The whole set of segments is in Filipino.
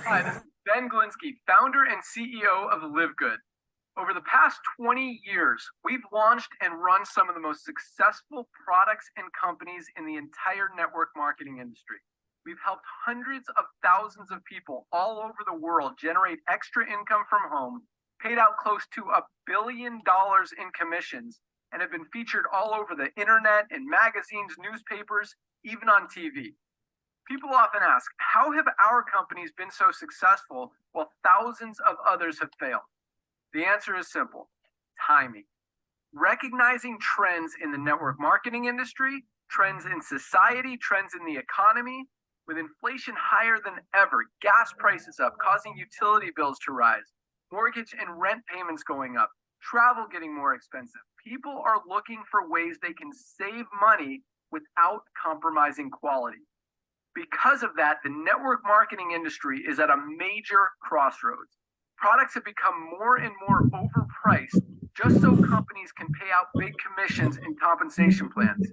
Hi, this is Ben Glinsky, founder and CEO of Live Good. Over the past 20 years, we've launched and run some of the most successful products and companies in the entire network marketing industry. We've helped hundreds of thousands of people all over the world generate extra income from home, paid out close to $1 billion in commissions, and have been featured all over the internet, in magazines, newspapers, even on TV. People often ask, how have our companies been so successful while thousands of others have failed? The answer is simple: timing. Recognizing trends in the network marketing industry, trends in society, trends in the economy. With inflation higher than ever, gas prices up, causing utility bills to rise, mortgage and rent payments going up, travel getting more expensive. People are looking for ways they can save money without compromising quality. Because of that, the network marketing industry is at a major crossroads. Products have become more and more overpriced just so companies can pay out big commissions and compensation plans.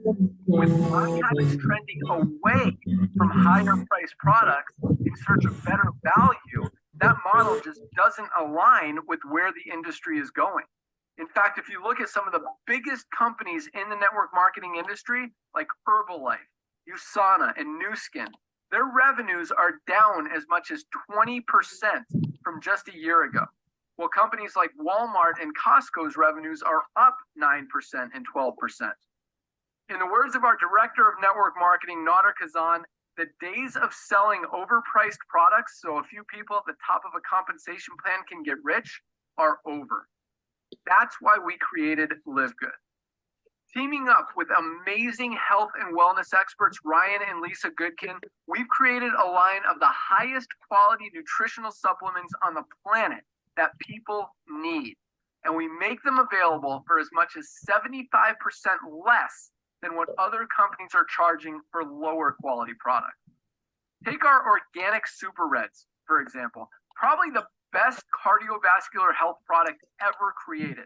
With buying habits trending away from higher priced products in search of better value, that model just doesn't align with where the industry is going. In fact, if you look at some of the biggest companies in the network marketing industry, like Herbalife, USANA, and Nu Skin, their revenues are down as much as 20% from just a year ago. While companies like Walmart and Costco's revenues are up 9% and 12%. In the words of our director of network marketing, Nader Kazan, the days of selling overpriced products so a few people at the top of a compensation plan can get rich are over. That's why we created Live Good. Teaming up with amazing health and wellness experts, Ryan and Lisa Goodkin, we've created a line of the highest quality nutritional supplements on the planet that people need. And we make them available for as much as 75% less than what other companies are charging for lower quality products. Take our organic Super Reds, for example, probably the best cardiovascular health product ever created.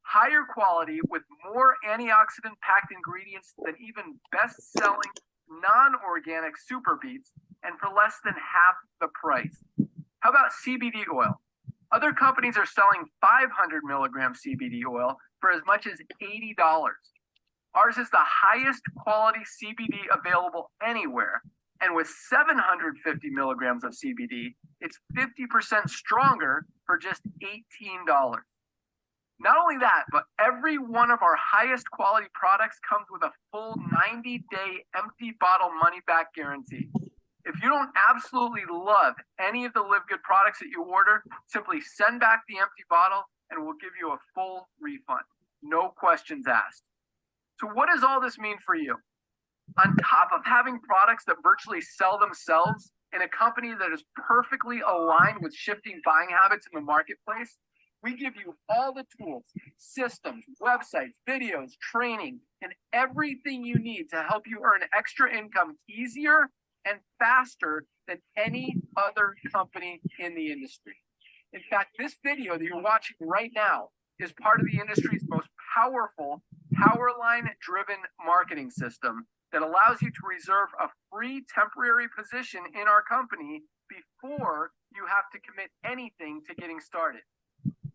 Higher quality with more antioxidant packed ingredients than even best-selling non-organic Super Beets, and for less than half the price. How about CBD oil? Other companies are selling 500 milligram CBD oil for as much as $80. Ours is the highest quality CBD available anywhere, and with 750 milligrams of CBD, it's 50% stronger for just $18. Not only that, but every one of our highest quality products comes with a full 90-day empty bottle money-back guarantee. If you don't absolutely love any of the Live Good products that you order, simply send back the empty bottle and we'll give you a full refund. No questions asked. So what does all this mean for you? On top of having products that virtually sell themselves in a company that is perfectly aligned with shifting buying habits in the marketplace, we give you all the tools, systems, websites, videos, training, and everything you need to help you earn extra income easier and faster than any other company in the industry. In fact, this video that you're watching right now is part of the industry's most powerful Powerline-driven marketing system that allows you to reserve a free temporary position in our company before you have to commit anything to getting started.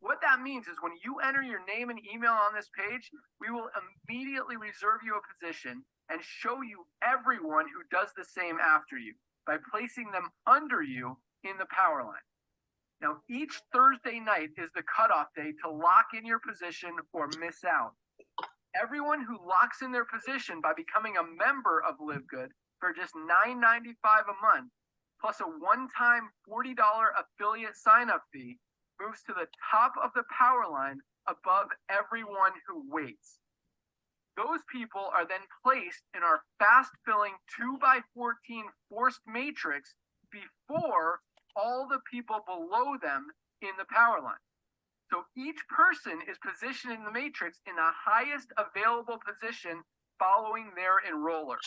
What that means is when you enter your name and email on this page, we will immediately reserve you a position and show you everyone who does the same after you by placing them under you in the power line. Now, each Thursday night is the cutoff day to lock in your position or miss out. Everyone who locks in their position by becoming a member of Live Good for just $9.95 a month, plus a one-time $40 affiliate sign-up fee, moves to the top of the power line above everyone who waits. Those people are then placed in our fast-filling 2x14 forced matrix before all the people below them in the power line. So each person is positioned in the matrix in the highest available position following their enroller.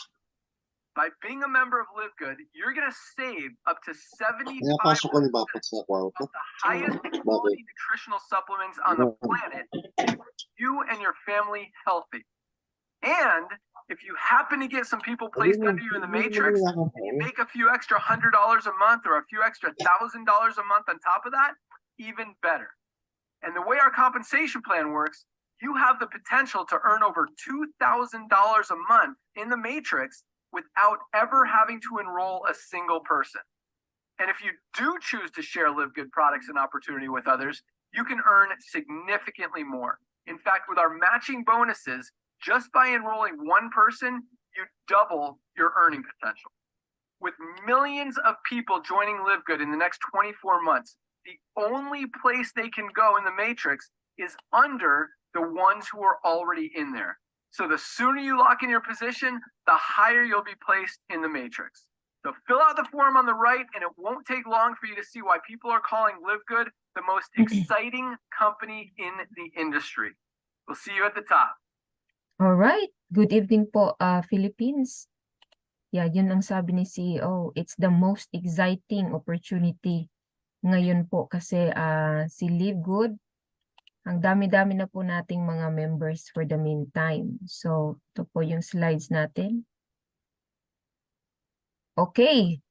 By being a member of Live Good, you're going to save up to 75% of the highest quality nutritional supplements on the planet, you and your family healthy. And If you happen to get some people placed under you in the matrix, you make a few extra $100 a month or a few extra $1,000 a month on top of that, even better. And the way our compensation plan works, you have the potential to earn over $2,000 a month in the matrix without ever having to enroll a single person. And if you do choose to share Live Good products and opportunity with others, you can earn significantly more. In fact, with our matching bonuses, just by enrolling one person, you double your earning potential. With millions of people joining Live Good in the next 24 months, the only place they can go in the matrix is under the ones who are already in there. So the sooner you lock in your position, the higher you'll be placed in the matrix. So fill out the form on the right, and it won't take long for you to see why people are calling Live Good the most exciting company in the industry. We'll see you at the top. All right. Good evening po, Philippines. Yeah, yun ang sabi ni CEO. It's the most exciting opportunity ngayon po kasi si Live Good, ang dami-dami na po nating mga members for the meantime. So, ito po yung slides natin. Okay.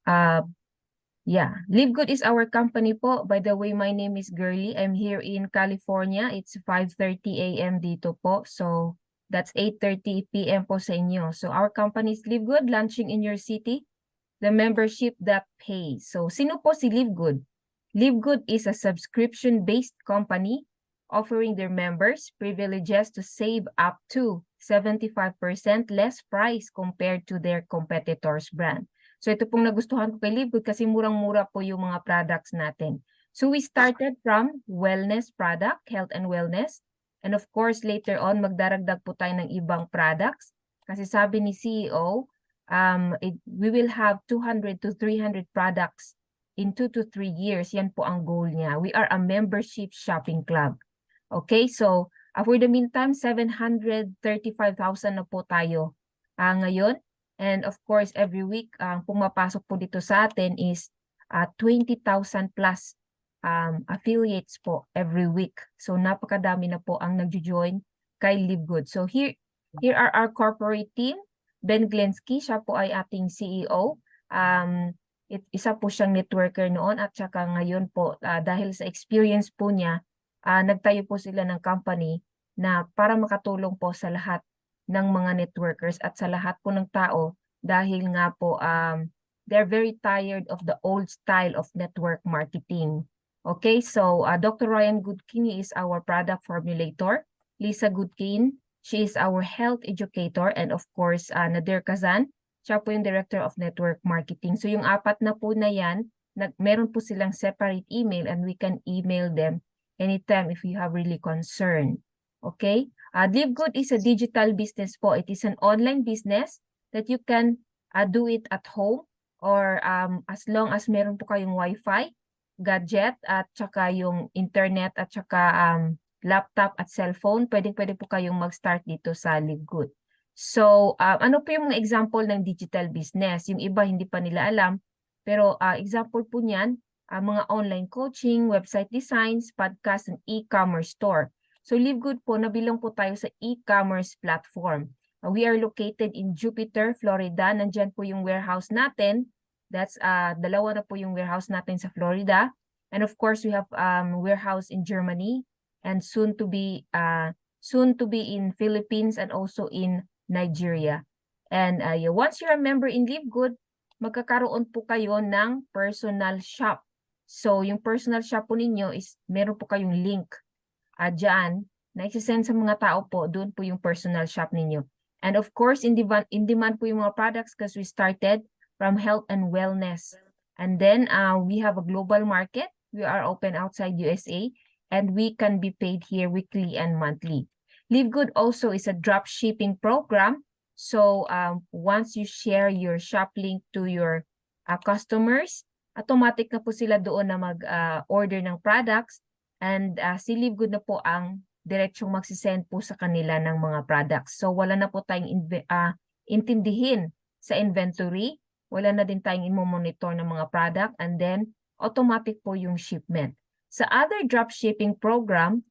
Yeah, Live Good is our company po. By the way, my name is Girly. I'm here in California. It's 5:30 a.m. dito po. So, that's 8:30 p.m. po sa inyo. So, our company is Live Good, launching in your city. The membership that pays. So, sino po si Live Good? Live Good is a subscription-based company offering their members privileges to save up to 75% less price compared to their competitors' brand. So ito pong nagustuhan ko kay Live Good kasi murang-mura po yung mga products natin. So we started from wellness product, health and wellness. And of course, later on, magdaragdag po tayo ng ibang products. Kasi sabi ni CEO, we will have 200 to 300 products in 2 to 3 years. Yan po ang goal niya. We are a membership shopping club. Okay, so for the meantime, 735,000 na po tayo ngayon. And of course, every week, pumapasok po dito sa atin is 20,000 plus affiliates po every week. So napakadami na po ang nagjo-join kay Live Good. So here are our corporate team. Ben Glensky, siya po ay ating CEO. Isa po siyang networker noon at saka ngayon po dahil sa experience po niya, nagtayo po sila ng company na para makatulong po sa lahat ng mga networkers at sa lahat po ng tao dahil nga po they're very tired of the old style of network marketing. Okay, so Dr. Ryan Goodkin is our product formulator. Lisa Goodkin, she is our health educator, and of course Nadir Kazan, siya po yung director of network marketing. So yung apat na po na yan, meron po silang separate email and we can email them anytime if you have really concern. Okay? Live Good is a digital business po. It is an online business that you can do it at home or as long as meron po kayong Wi-Fi, gadget at saka yung internet at saka laptop at cellphone, pwede po kayong mag-start dito sa Live Good. So, ano po yung mga example ng digital business? Yung iba hindi pa nila alam, pero example po niyan, mga online coaching, website designs, podcast, and e-commerce store. So Live Good po, nabilang po tayo sa e-commerce platform. We are located in Jupiter, Florida. Nandyan po yung warehouse natin. That's dalawa na po yung warehouse natin sa Florida. And of course, we have warehouse in Germany and soon to be in Philippines and also in Nigeria. And once you're a member in Live Good, magkakaroon po kayo ng personal shop. So, yung personal shop po ninyo is meron po kayong link dyan na isasend sa mga tao po, doon po yung personal shop ninyo. And of course, in demand po yung mga products because we started from health and wellness. And then, we have a global market. We are open outside USA and we can be paid here weekly and monthly. Live Good also is a drop shipping program. So, once you share your shop link to your customers, automatic na po sila doon na mag-order ng products and si Live Good na po ang diretsong magsisend po sa kanila ng mga products. So wala na po tayong intindihin sa inventory, wala na din tayong i-monitor ng mga product and then automatic po yung shipment. Sa other dropshipping program,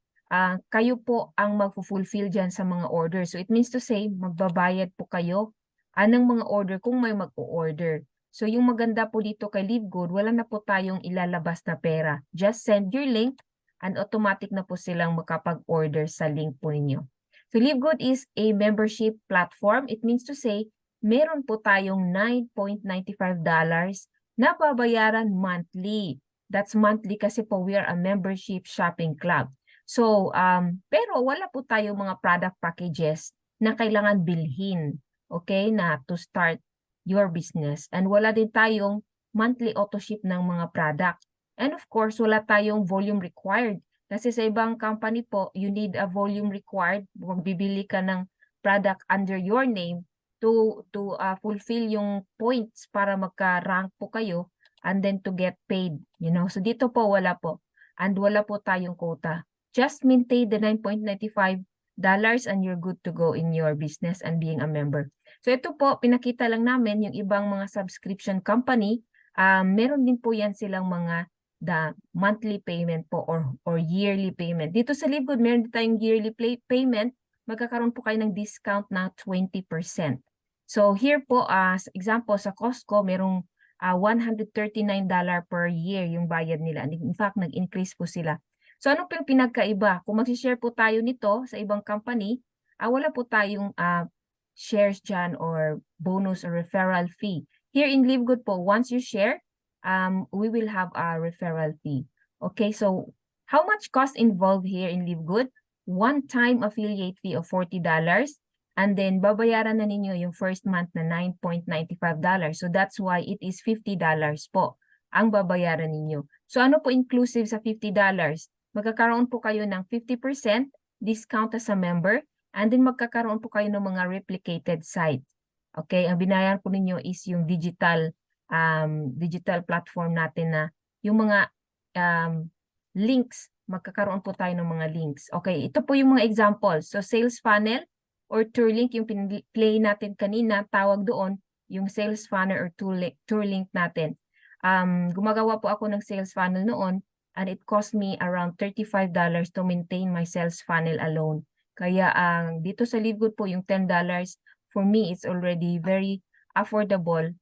kayo po ang magfulfill dyan sa mga order. So it means to say, magbabayad po kayo ng mga order kung may mag-o-order. So yung maganda po dito kay LiveGood, wala na po tayong ilalabas na pera. Just send your link and automatic na po silang makapag-order sa link po ninyo. So LiveGood is a membership platform. It means to say, meron po tayong $9.95 na babayaran monthly. That's monthly kasi po we are a membership shopping club. So, pero wala po tayong mga product packages na kailangan bilhin, okay, na to start your business. And wala din tayong monthly auto ship ng mga product. And of course, wala tayong volume required. Kasi sa ibang company po, you need a volume required. Magbibili ka ng product under your name to fulfill yung points para magka-rank po kayo and then to get paid, you know. So dito po wala po. And wala po tayong quota. Just maintain the $9.95 and you're good to go in your business and being a member. So ito po, pinakita lang namin yung ibang mga subscription company. Meron din po yan silang mga the monthly payment po or yearly payment. Dito sa LiveGood, meron din tayong yearly payment. Magkakaroon po kayo ng discount na 20%. So here po, as example, sa Costco, merong $139 per year yung bayad nila. In fact, nag-increase po sila. So ano po yung pinagkaiba? Kung mag-share po tayo nito sa ibang company, wala po tayong shares dyan or bonus or referral fee. Here in LiveGood po, once you share, we will have a referral fee. Okay, so how much cost involved here in LiveGood? One-time affiliate fee of $40 and then babayaran na ninyo yung first month na $9.95. So that's why it is $50 po ang babayaran ninyo. So ano po inclusive sa $50? Magkakaroon po kayo ng 50% discount as a member and then magkakaroon po kayo ng mga replicated site. Okay, ang binayaran po ninyo is yung digital platform natin na yung mga links, magkakaroon po tayo ng mga links. Okay, ito po yung mga examples. So sales funnel or tour link, yung play natin kanina, tawag doon yung sales funnel or tour link natin. Gumagawa po ako ng sales funnel noon and it cost me around $35 to maintain my sales funnel alone. Kaya dito sa LiveGood po yung $10, for me, it's already very affordable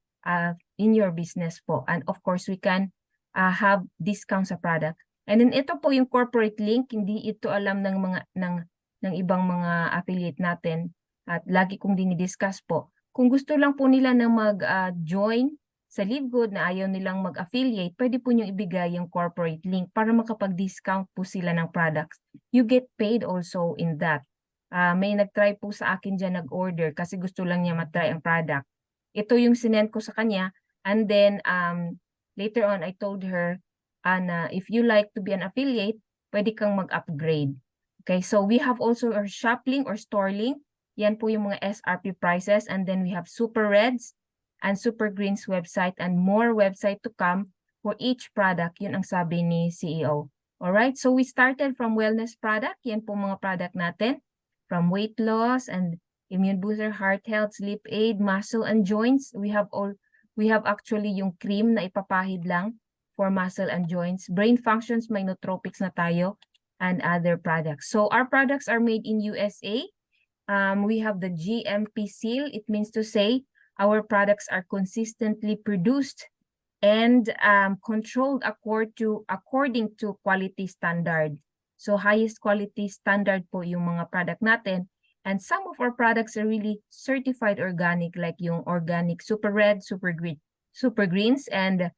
in your business po. And of course, we can have discount sa product. And then ito po yung corporate link, hindi ito alam ng mga ng ibang mga affiliate natin at lagi kong dinidiscuss po. Kung gusto lang po nila na mag-join sa LiveGood na ayaw nilang mag-affiliate, pwede po nyo ibigay yung corporate link para makapag-discount po sila ng products. You get paid also in that. May nag-try po sa akin dyan nag-order kasi gusto lang niya matry ang product. Ito yung sinend ko sa kanya and then later on I told her na if you like to be an affiliate, pwede kang mag-upgrade. Okay, so we have also our shop link or store link. Yan po yung mga SRP prices and then we have Super Reds and Super Greens website and more website to come for each product. Yun ang sabi ni CEO. Alright, so we started from wellness product. Yan po mga product natin. From weight loss and immune booster, heart health, sleep aid, muscle and joints. We have actually yung cream na ipapahid lang for muscle and joints. Brain functions, may nootropics na tayo and other products. So our products are made in USA. We have the GMP seal. It means to say our products are consistently produced and controlled according to quality standard. So highest quality standard po yung mga product natin. And some of our products are really certified organic like yung organic Super Red, Super Greens, and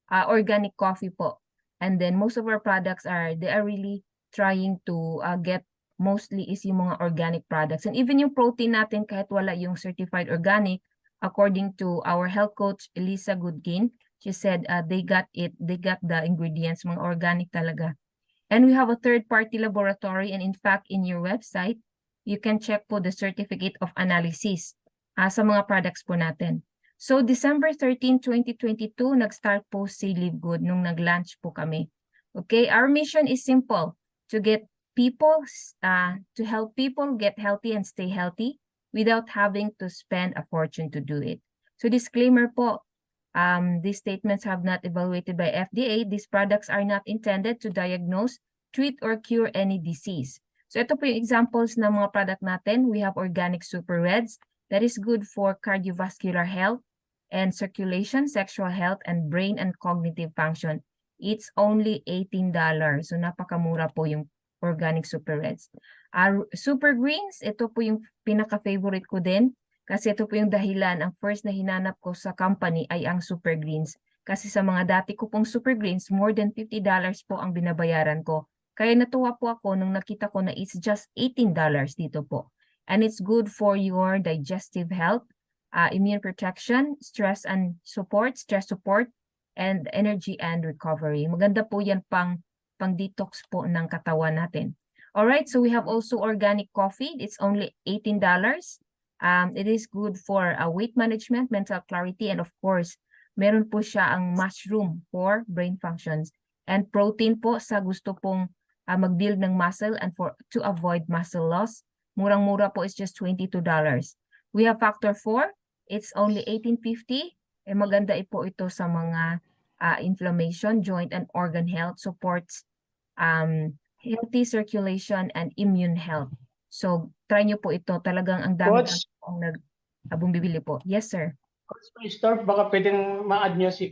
organic coffee po. And then most of our products they are really trying to get mostly is yung mga organic products. And even yung protein natin kahit wala yung certified organic, according to our health coach, Elisa Goodkin, she said they got the ingredients, mga organic talaga. And we have a third-party laboratory and in fact, in your website, you can check po the certificate of analysis sa mga products po natin. So December 13, 2022, nag-start po si LiveGood nung nag-launch po kami. Okay, our mission is simple, to get people, to help people get healthy and stay healthy without having to spend a fortune to do it. So disclaimer po, these statements have not evaluated by FDA. These products are not intended to diagnose, treat or cure any disease. So ito po yung examples ng mga product natin. We have organic super reds that is good for cardiovascular health and circulation, sexual health, and brain and cognitive function. It's only $18. So napakamura po yung organic super reds. Our super greens, ito po yung pinaka-favorite ko din. Kasi ito po yung dahilan, ang first na hinanap ko sa company ay ang super greens. Kasi sa mga dati ko pong super greens, more than $50 po ang binabayaran ko. Kaya natuwa po ako nung nakita ko na it's just $18 dito po. And it's good for your digestive health, immune protection, stress support, and energy and recovery. Maganda po yan pang-detox po ng katawan natin. Alright, so we have also organic coffee. It's only $18. It is good for weight management, mental clarity, and of course, meron po siya ang mushroom for brain functions. And protein po sa gusto pong mag-build ng muscle and to avoid muscle loss. Murang-mura po is just $22. We have factor 4. It's only $18.50. Maganda po ito sa mga inflammation, joint and organ health, supports healthy circulation and immune health. So, try nyo po ito. Talagang ang dami ang bumibili po. Yes, sir. Coach, may store, baka pwedeng ma-add nyo si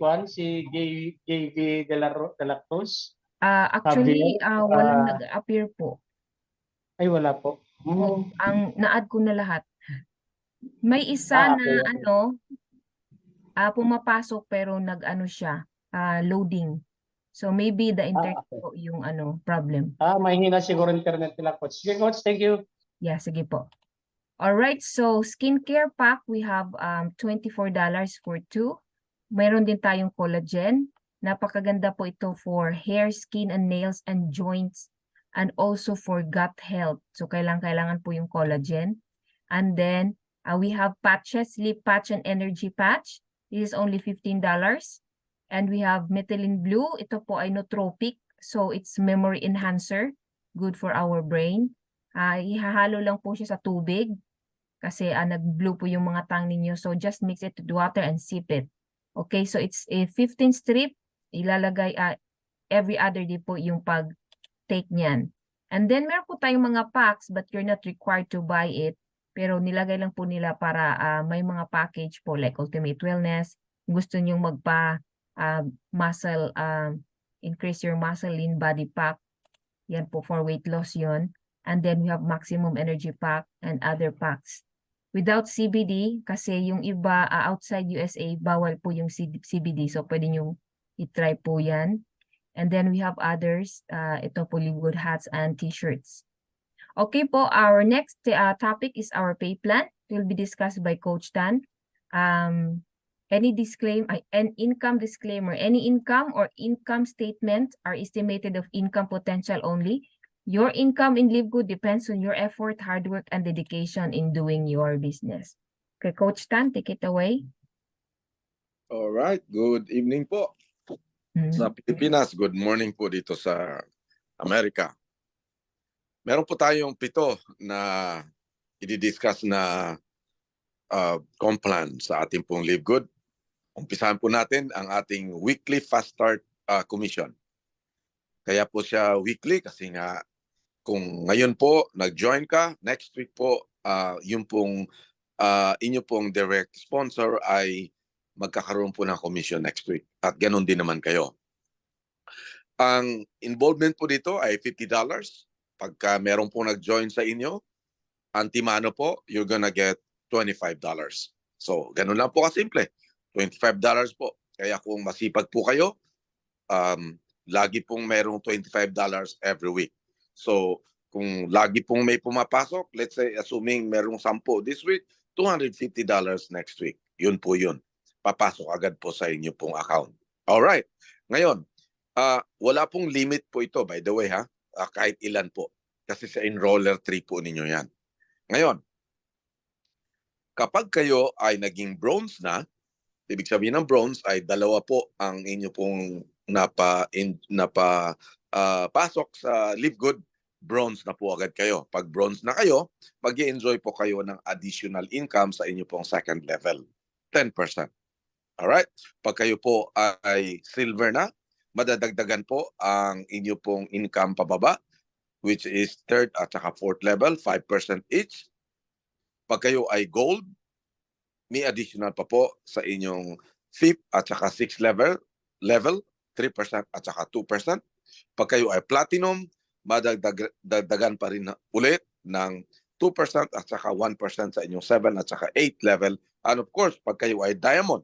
JV de la Cruz. Actually, walang nag-appear po. Ay, wala po. Ang na-add ko na lahat. May isa na pumapasok pero nag-ano siya, loading. So maybe the internet po yung problem. May hina siguro internet nila, Coach. Sige, Coach, thank you. Yeah, sige po. Alright, so skincare pack, we have $24 for 2. Meron din tayong collagen. Napakaganda po ito for hair, skin, and nails, and joints, and also for gut health. So kailangan po yung collagen. And then, we have patches, sleep patch and energy patch. This is only $15. And we have methylene blue. Ito po ay nootropic. So it's memory enhancer. Good for our brain. Ihahalo lang po siya sa tubig. Kasi nag-blue po yung mga tang ninyo. So just mix it with water and sip it. Okay, so it's a 15 strip. Ilalagay every other day po yung pag-take niyan. And then meron po tayong mga packs but you're not required to buy it. Pero nilagay lang po nila para may mga package po like Ultimate Wellness. Gusto nyong muscle, increase your muscle lean body pack. Yan po for weight loss yun. And then we have maximum energy pack and other packs. Without CBD, kasi yung iba outside USA, bawal po yung CBD. So pwede nyo i-try po yan. And then we have others. Ito po Livegood hats and t-shirts. Okay po, our next topic is our pay plan. It will be discussed by Coach Tan. Any income disclaimer, any income or income statement are estimated of income potential only. Your income in Livegood depends on your effort, hard work, and dedication in doing your business. Okay, Coach Tan, take it away. All right, good evening po. Sa Pilipinas, good morning po dito sa Amerika. Meron po tayong 7 na i-discuss na complan sa ating pong Livegood. Umpisahan po natin ang ating weekly fast start commission. Kaya po siya weekly kasi nga kung ngayon po nag-join ka, next week po yung pong inyo pong direct sponsor ay magkakaroon po ng commission next week. At ganun din naman kayo. Ang involvement po dito ay $50. Pagka meron po nag-join sa inyo, antimano po, you're gonna get $25. So, ganun lang po kasimple. $25 po. Kaya kung masipag po kayo, lagi pong merong $25 every week. So, kung lagi pong may pumapasok, let's say, assuming merong 10 this week, $250 next week. Yun po yun. Papasok agad po sa inyo pong account. Alright. Ngayon, wala pong limit po ito, by the way, ha? Kahit ilan po. Kasi sa enroller 3 po ninyo yan. Ngayon, kapag kayo ay naging bronze na, ibig sabihin ng bronze ay 2 po ang inyo pong pasok sa Livegood, bronze na po agad kayo. Pag bronze na kayo, mag-i-enjoy po kayo ng additional income sa inyo pong second level, 10%. Alright? Pag kayo po ay silver na, madadagdagan po ang inyo pong income pababa, which is third at saka fourth level, 5% each. Pag kayo ay gold, may additional pa po sa inyong fifth at saka sixth level, 3% at saka 2%. Pag kayo ay platinum, madagdagan pa rin ulit ng 2% at saka 1% sa inyong 7 at saka 8 level. And of course, pag kayo ay diamond,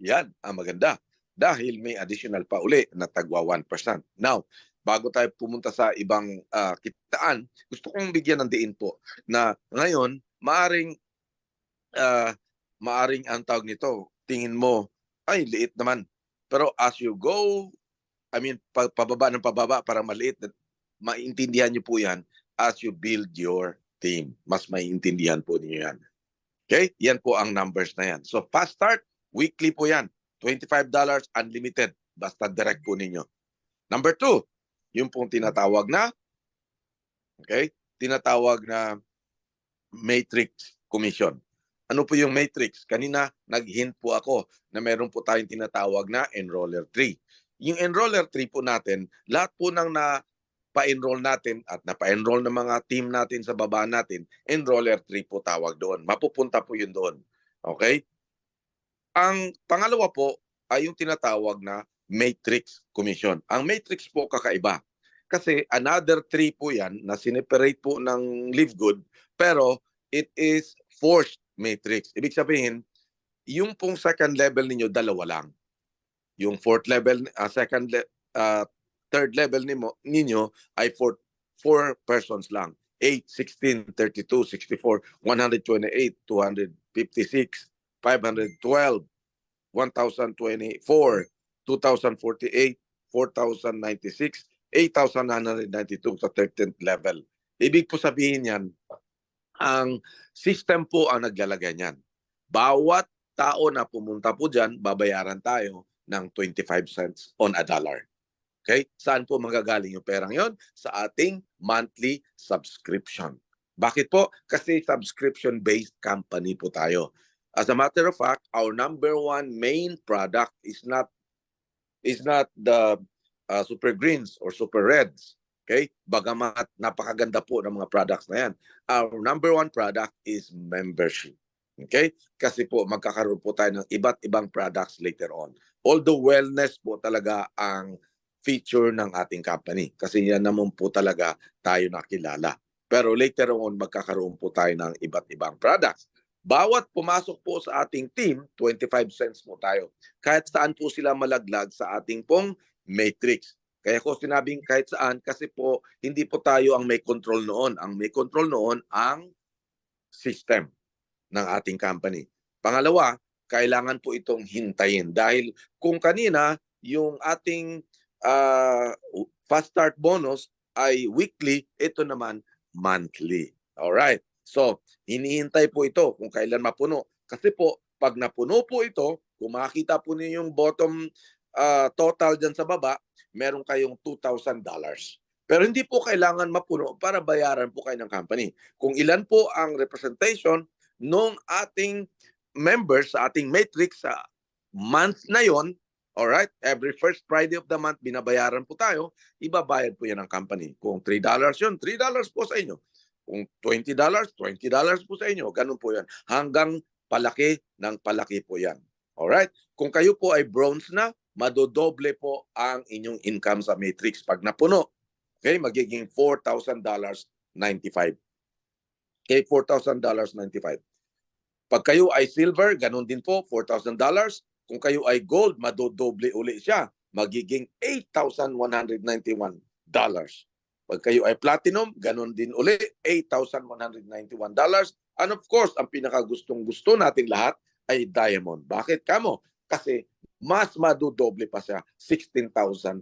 yan ang maganda. Dahil may additional pa uli na tagwa 1%. Now, bago tayo pumunta sa ibang kitaan, gusto kong bigyan ng diin po na ngayon, maaring ang tawag nito, tingin mo, ay liit naman. Pero as you go, pababa ng pababa para maliit, maintindihan niyo po yan as you build your team. Mas maintindihan po niyo yan. Okay? Yan po ang numbers na yan. So fast start, weekly po yan. $25 unlimited. Basta direct po ninyo. Number 2, yung pong tinatawag na matrix commission. Ano po yung matrix? Kanina nag-hint po ako na meron po tayong tinatawag na enroller 3. Yung enroller 3 po natin, lahat po ng pa-enroll natin at napa-enroll ng mga team natin sa baba natin, enroller 3 po tawag doon. Mapupunta po yun doon. Okay? Ang pangalawa po ay yung tinatawag na matrix commission. Ang matrix po kakaiba. Kasi another 3 po yan na sineperate po ng LiveGood, pero it is forced matrix. Ibig sabihin, yung pong second level ninyo, dalawa lang. Yung fourth level, third level ninyo ay 4 persons lang. 8, 16, 32, 64, 128, 256, 512, 1,024, 2,048, 4,096, 8,992 sa 13th level. Ibig po sabihin yan, ang system po ang naglalagay niyan. Bawat tao na pumunta po dyan, babayaran tayo ng 25 cents on a dollar. Okay? Saan po magagaling yung perang yon? Sa ating monthly subscription. Bakit po? Kasi subscription-based company po tayo. As a matter of fact, our number one main product is not the Super Greens or Super Reds. Okay? Bagamat napakaganda po ng mga products na yan. Our number one product is membership. Okay? Kasi po magkakaroon po tayo ng iba't ibang products later on. Although wellness po talaga ang feature ng ating company. Kasi yan naman po talaga tayo nakilala. Pero later on, magkakaroon po tayo ng iba't ibang products. Bawat pumasok po sa ating team, 25 cents po tayo. Kahit saan po sila malaglag sa ating pong matrix. Kaya ko sinabing kahit saan kasi po hindi po tayo ang may control noon. Ang may control noon ang system ng ating company. Pangalawa, kailangan po itong hintayin. Dahil kung kanina yung ating fast start bonus ay weekly, ito naman monthly. Alright. So, hinihintay po ito kung kailan mapuno. Kasi po, pag napuno po ito, kung makita po niyo yung bottom total dyan sa baba, meron kayong $2,000. Pero hindi po kailangan mapuno para bayaran po kayo ng company. Kung ilan po ang representation ng ating members sa ating matrix sa month na yon, alright, every first Friday of the month, binabayaran po tayo, ibabayad po yan ng company. Kung $3 yun, $3 po sa inyo. Kung $20, $20 po sa inyo. Ganun po yan. Hanggang palaki ng palaki po yan. Alright? Kung kayo po ay bronze na, madodoble po ang inyong income sa matrix pag napuno. Okay? Magiging $4,000.95. Okay? $4,000.95. Pag kayo ay silver, ganun din po, $4,000. Kung kayo ay gold, madodoble uli siya. Magiging $8,191. Pag kayo ay platinum, ganun din uli, $8,191. And of course, ang pinakagustong-gusto natin lahat ay diamond. Bakit kamo? Kasi mas madodoble pa siya, $16,383.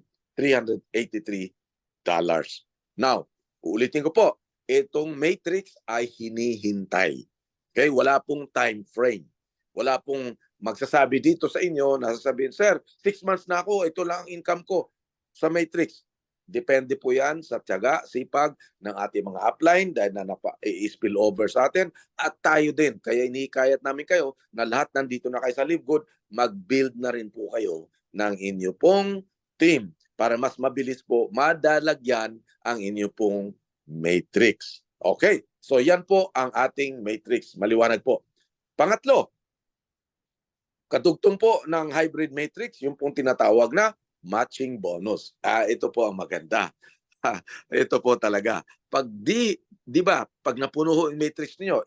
Now, uulitin ko po, itong matrix ay hinihintay. Okay? Wala pong time frame. Wala pong magsasabi dito sa inyo, nasasabihin, sir, 6 months na ako, ito lang ang income ko sa matrix. Depende po yan sa tiyaga, sipag ng ating mga upline dahil na i-spill over sa atin at tayo din. Kaya inikayat namin kayo na lahat nandito na kayo sa LiveGood, mag-build na rin po kayo ng inyo pong team para mas mabilis po madalagyan ang inyo pong matrix. Okay, so yan po ang ating matrix. Maliwanag po. Pangatlo, katugtong po ng hybrid matrix, yung pong tinatawag na matching bonus. Ito po ang maganda. Ito po talaga. Pag di ba, pag napuno ho yung matrix niyo,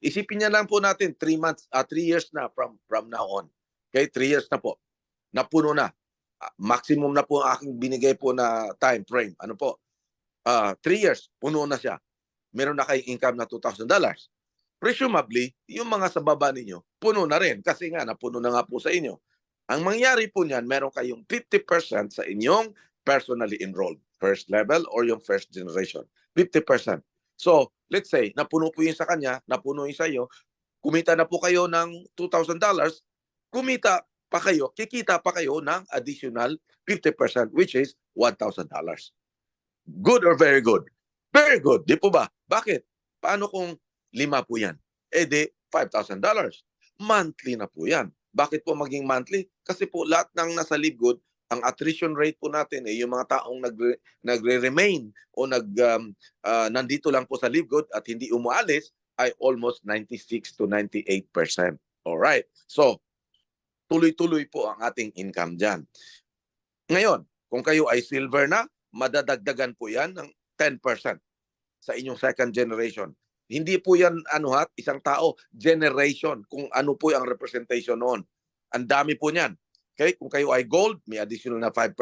isipin niya lang po natin 3 months, 3 years na from now on. Okay, 3 years na po. Napuno na. Maximum na po ang aking binigay po na time frame. Ano po? 3 years, puno na siya. Meron na kayong income na $2,000. Presumably, yung mga sa baba ninyo, puno na rin kasi nga napuno na nga po sa inyo. Ang mangyari po niyan, meron kayong 50% sa inyong personally enrolled, first level or yung first generation. 50%. So, let's say, napuno po yung sa kanya, napuno yung sa iyo, kumita na po kayo ng $2,000, kikita pa kayo ng additional 50%, which is $1,000. Good or very good? Very good, di po ba? Bakit? Paano kung 5 po yan? Di $5,000. Monthly na po yan. Bakit po maging monthly? Kasi po lahat ng nasa LiveGood, ang attrition rate po natin yung mga taong nagre-remain o nandito lang po sa LiveGood at hindi umaalis ay almost 96 to 98%. Alright. So, tuloy-tuloy po ang ating income dyan. Ngayon, kung kayo ay silver na, madadagdagan po yan ng 10% sa inyong second generation. Hindi po yan isang tao, generation, kung ano po ang representation noon. Ang dami po niyan. Okay? Kung kayo ay gold, may additional na 5%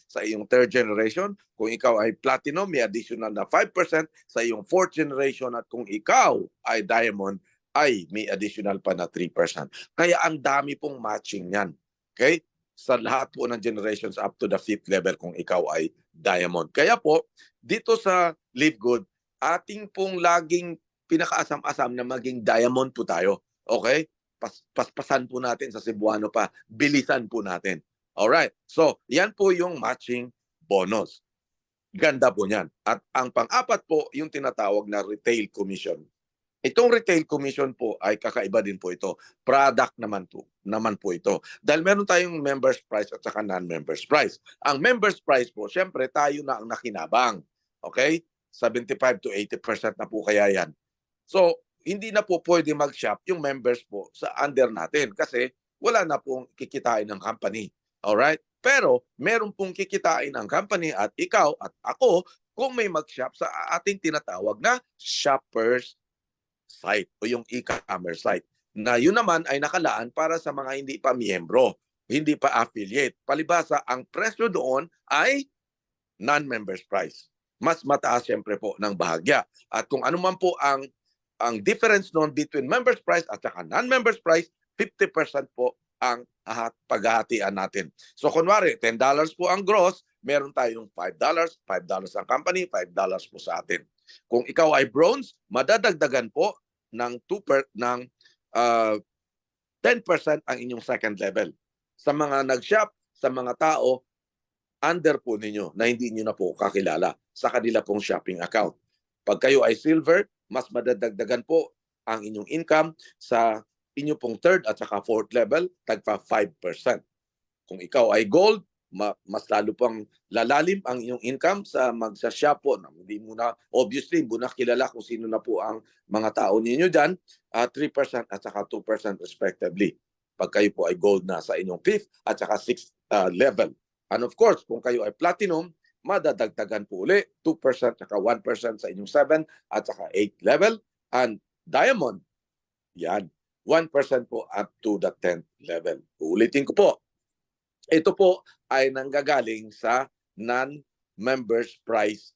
sa iyong third generation. Kung ikaw ay platinum, may additional na 5% sa iyong fourth generation. At kung ikaw ay diamond, ay may additional pa na 3%. Kaya ang dami pong matching yan. Okay? Sa lahat po ng generations up to the 5th level kung ikaw ay diamond. Kaya po, dito sa LiveGood, ating pong laging pinakaasam-asam na maging diamond po tayo. Okay? Paspasan po natin sa Cebuano pa. Bilisan po natin. Alright. So, yan po yung matching bonus. Ganda po niyan. At ang pang-apat po, yung tinatawag na retail commission. Itong retail commission po ay kakaiba din po ito. Product naman po ito. Dahil meron tayong members price at saka non-members price. Ang members price po, syempre tayo na ang nakinabang. Okay? 75 to 80% na po kaya yan. So, hindi na po pwede mag-shop yung members po sa under natin kasi wala na pong kikitain ng company. Alright? Pero, meron pong kikitain ng company at ikaw at ako kung may mag-shop sa ating tinatawag na shoppers site o yung e-commerce site. Na yun naman ay nakalaan para sa mga hindi pa miyembro, hindi pa affiliate. Palibasa, ang presyo doon ay non-members price. Mas mataas siyempre po ng bahagya. At kung ano man po ang difference noon between members price at saka non-members price, 50% po ang paghahatian natin. So kunwari, $10 po ang gross, meron tayong $5, $5 ang company, $5 po sa atin. Kung ikaw ay bronze, madadagdagan po ng 10% ang inyong second level. Sa mga nag-shop, sa mga tao, under po ninyo na hindi nyo na po kakilala sa kanila pong shopping account. Pag kayo ay silver, mas madadagdagan po ang inyong income sa inyo pong third at saka fourth level, tagpa 5%. Kung ikaw ay gold, mas lalo pang lalalim ang inyong income sa magsa-shop po. Hindi mo na, obviously, hindi mo na kilala kung sino na po ang mga tao ninyo dyan, 3% at saka 2% respectively. Pag kayo po ay gold na sa inyong 5th at saka 6th level. And of course, kung kayo ay platinum, madadagdagan po uli 2% at saka 1% sa inyong 7th at saka 8th level. And diamond, yan, 1% po up to the 10th level. Uulitin ko po. Ito po ay nanggagaling sa non-members price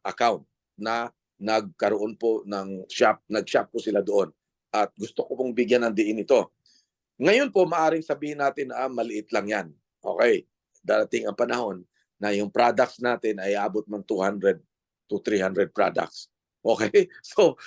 account na nagkaroon po ng shop, nag-shop po sila doon. At gusto ko pong bigyan ng diin ito. Ngayon po, maaring sabihin natin na maliit lang yan. Okay, darating ang panahon na yung products natin ay abot ng 200 to 300 products. Okay? So,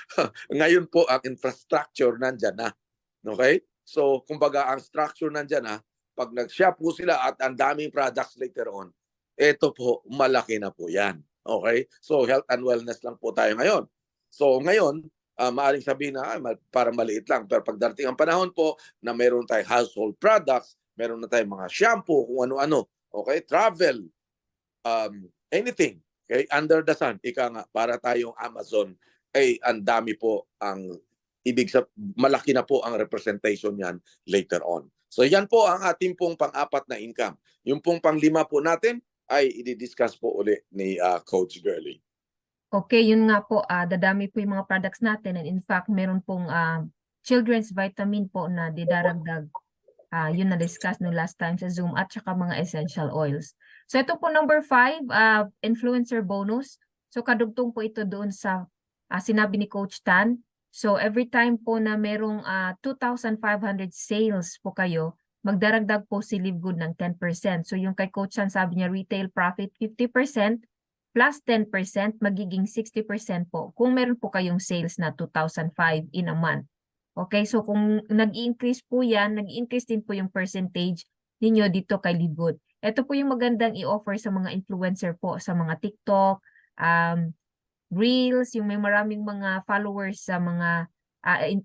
ngayon po ang infrastructure nandyan na. Okay? So, kumbaga ang structure nandyan na, pag nag-shop po sila at ang daming products later on, ito po, malaki na po yan. Okay? So, health and wellness lang po tayo ngayon. So, ngayon, maaaring sabihin na para maliit lang. Pero pag darating ang panahon po na meron tayong household products, meron na tayong mga shampoo, kung ano-ano. Okay? Travel, anything, okay, under the sun, ika nga, para tayong Amazon, ay ang dami po ang malaki na po ang representation niyan later on. So yan po ang ating pong pang-apat na income. Yung pong pang-lima po natin ay i-discuss po uli ni Coach Girly. Okay, yun nga po, dadami po yung mga products natin, and in fact, meron pong children's vitamin po na didaragdag. Yun na-discuss no last time sa Zoom, at saka mga essential oils. So ito po number 5, influencer bonus. So kadugtong po ito doon sa sinabi ni Coach Tan. So every time po na merong 2,500 sales po kayo, magdaragdag po si Live Good ng 10%. So yung kay Coach Tan, sabi niya retail profit 50% plus 10%, magiging 60% po kung meron po kayong sales na 2,005 in a month. Okay, so kung nag-i-increase po yan, nag-i-increase din po yung percentage ninyo dito kay Live Good. Ito po yung magandang i-offer sa mga influencer po, sa mga TikTok, Reels, yung may maraming mga followers sa mga